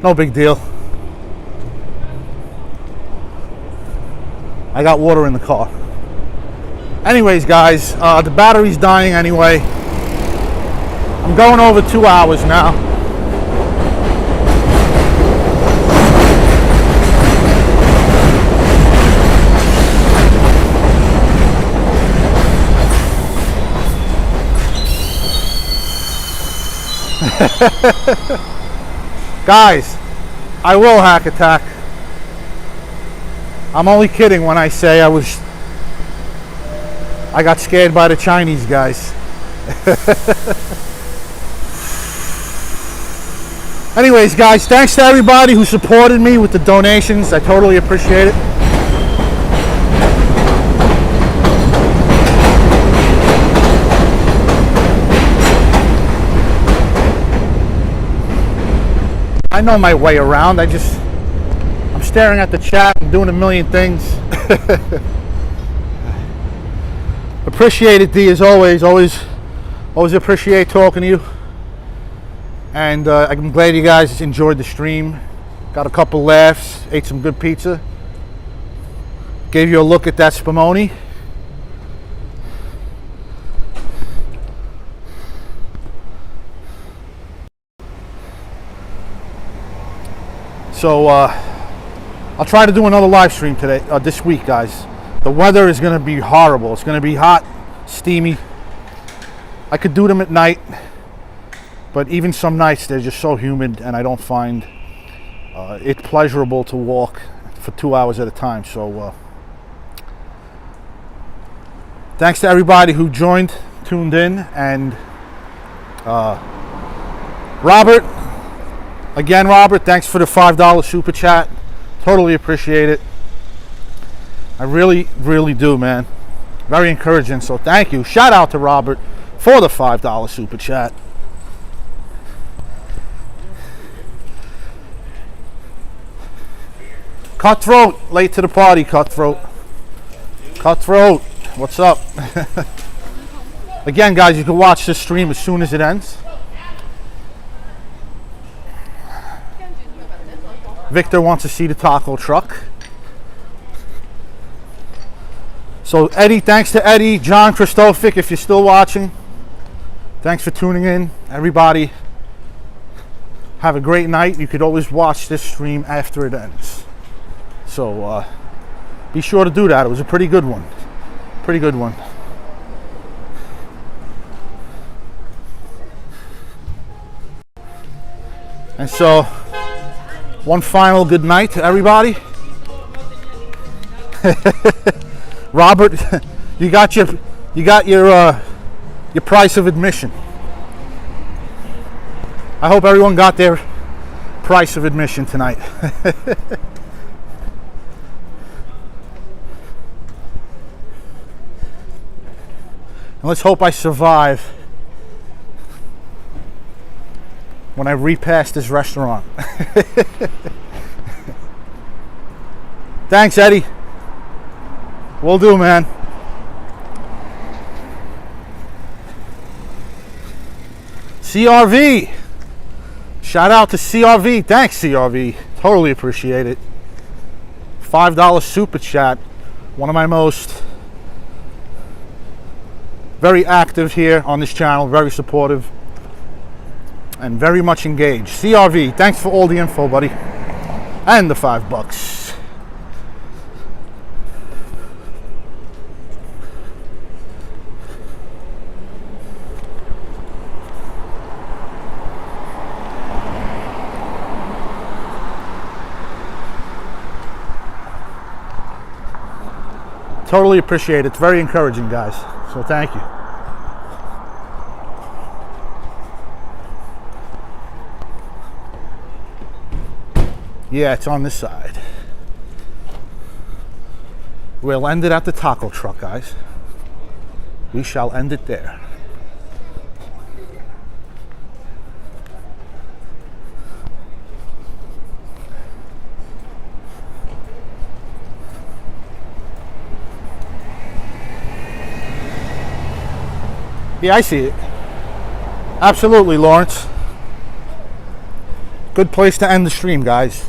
No big deal. I got water in the car. Anyways, guys, the battery's dying anyway. I'm going over 2 hours now. Guys, I will hack attack. I'm only kidding when I say I got scared by the Chinese guys. Anyways, guys, thanks to everybody who supported me with the donations. I totally appreciate it. I know my way around. I'm staring at the chat and doing a million things. Appreciate it, D, as always. Always appreciate talking to you. And I'm glad you guys enjoyed the stream. Got a couple laughs, ate some good pizza. Gave you a look at that Spumoni. So I'll try to do another live stream today, this week, guys. The weather is going to be horrible. It's going to be hot, steamy. I could do them at night, but even some nights they're just so humid, and I don't find it pleasurable to walk for 2 hours at a time. So thanks to everybody who joined, tuned in, and Robert. Again, Robert, thanks for the $5 super chat. Totally appreciate it. I really, really do, man. Very encouraging, so thank you. Shout out to Robert for the $5 super chat. Cutthroat, late to the party, Cutthroat. Cutthroat, what's up? Again, guys, you can watch this stream as soon as it ends. Victor wants to see the taco truck. So Eddie, thanks to Eddie, John Christophic, if you're still watching. Thanks for tuning in. Everybody, have a great night. You could always watch this stream after it ends. So be sure to do that. It was a pretty good one. Pretty good one. And so, one final good night to everybody. Robert, you got your price of admission. I hope everyone got their price of admission tonight. And let's hope I survive when I repass this restaurant. Thanks, Eddie. Will do, man. CRV. Shout out to CRV. Thanks, CRV. Totally appreciate it. $5 super chat. One of my most very active here on this channel. Very supportive. And very much engaged. CRV, thanks for all the info, buddy. And the $5. Totally appreciate it. It's very encouraging, guys. So thank you. Yeah, it's on this side. We'll end it at the taco truck, guys. We shall end it there. Yeah, I see it. Absolutely, Lawrence. Good place to end the stream, guys.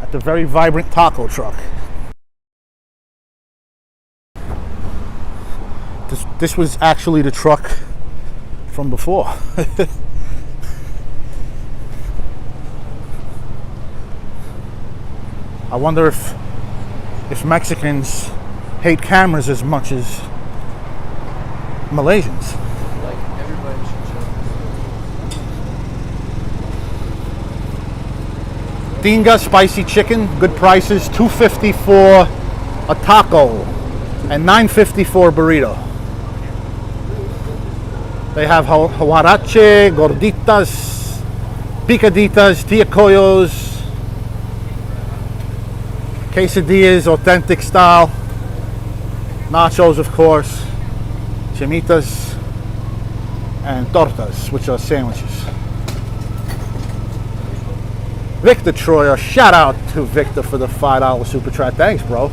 At the very vibrant taco truck. This was actually the truck from before. I wonder if Mexicans hate cameras as much as Malaysians. Like, everybody should show. Tinga spicy chicken, good prices, $2.50 for a taco and $9.50 for a burrito. They have huarache, gorditas, picaditas, tiacoyos, quesadillas, authentic style, nachos, of course, chimitas, and tortas, which are sandwiches. Victor Troyer, shout out to Victor for the $5 super chat. Thanks, bro.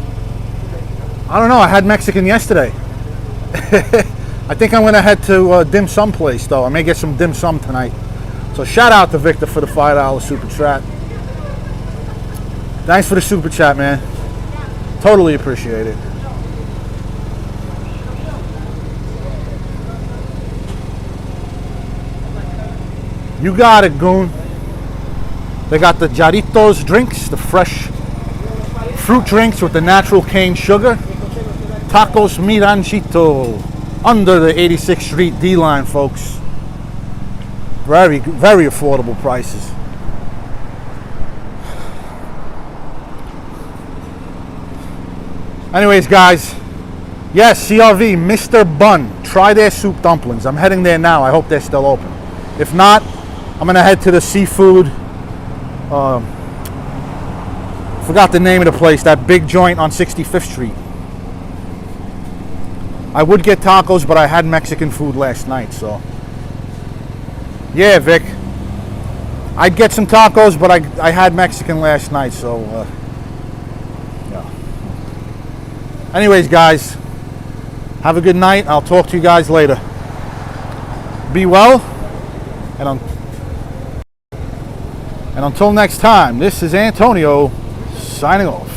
I don't know, I had Mexican yesterday. I think I'm gonna head to dim sum place though. I may get some dim sum tonight. So shout out to Victor for the $5 super chat. Thanks for the super chat, man. Totally appreciate it. You got it, Goon. They got the Jarritos drinks, the fresh fruit drinks with the natural cane sugar. Tacos Mi Ranchito, under the 86th Street D-line, folks. Very, very affordable prices. Anyways, guys, yes, CRV, Mr. Bun, try their soup dumplings. I'm heading there now. I hope they're still open. If not, I'm gonna head to the seafood. Forgot the name of the place. That big joint on 65th Street. I would get tacos, but I had Mexican food last night, so. Yeah, Vic. I'd get some tacos, but I had Mexican last night, so. Yeah. Anyways, guys, have a good night. I'll talk to you guys later. Be well, and until next time, this is Antonio signing off.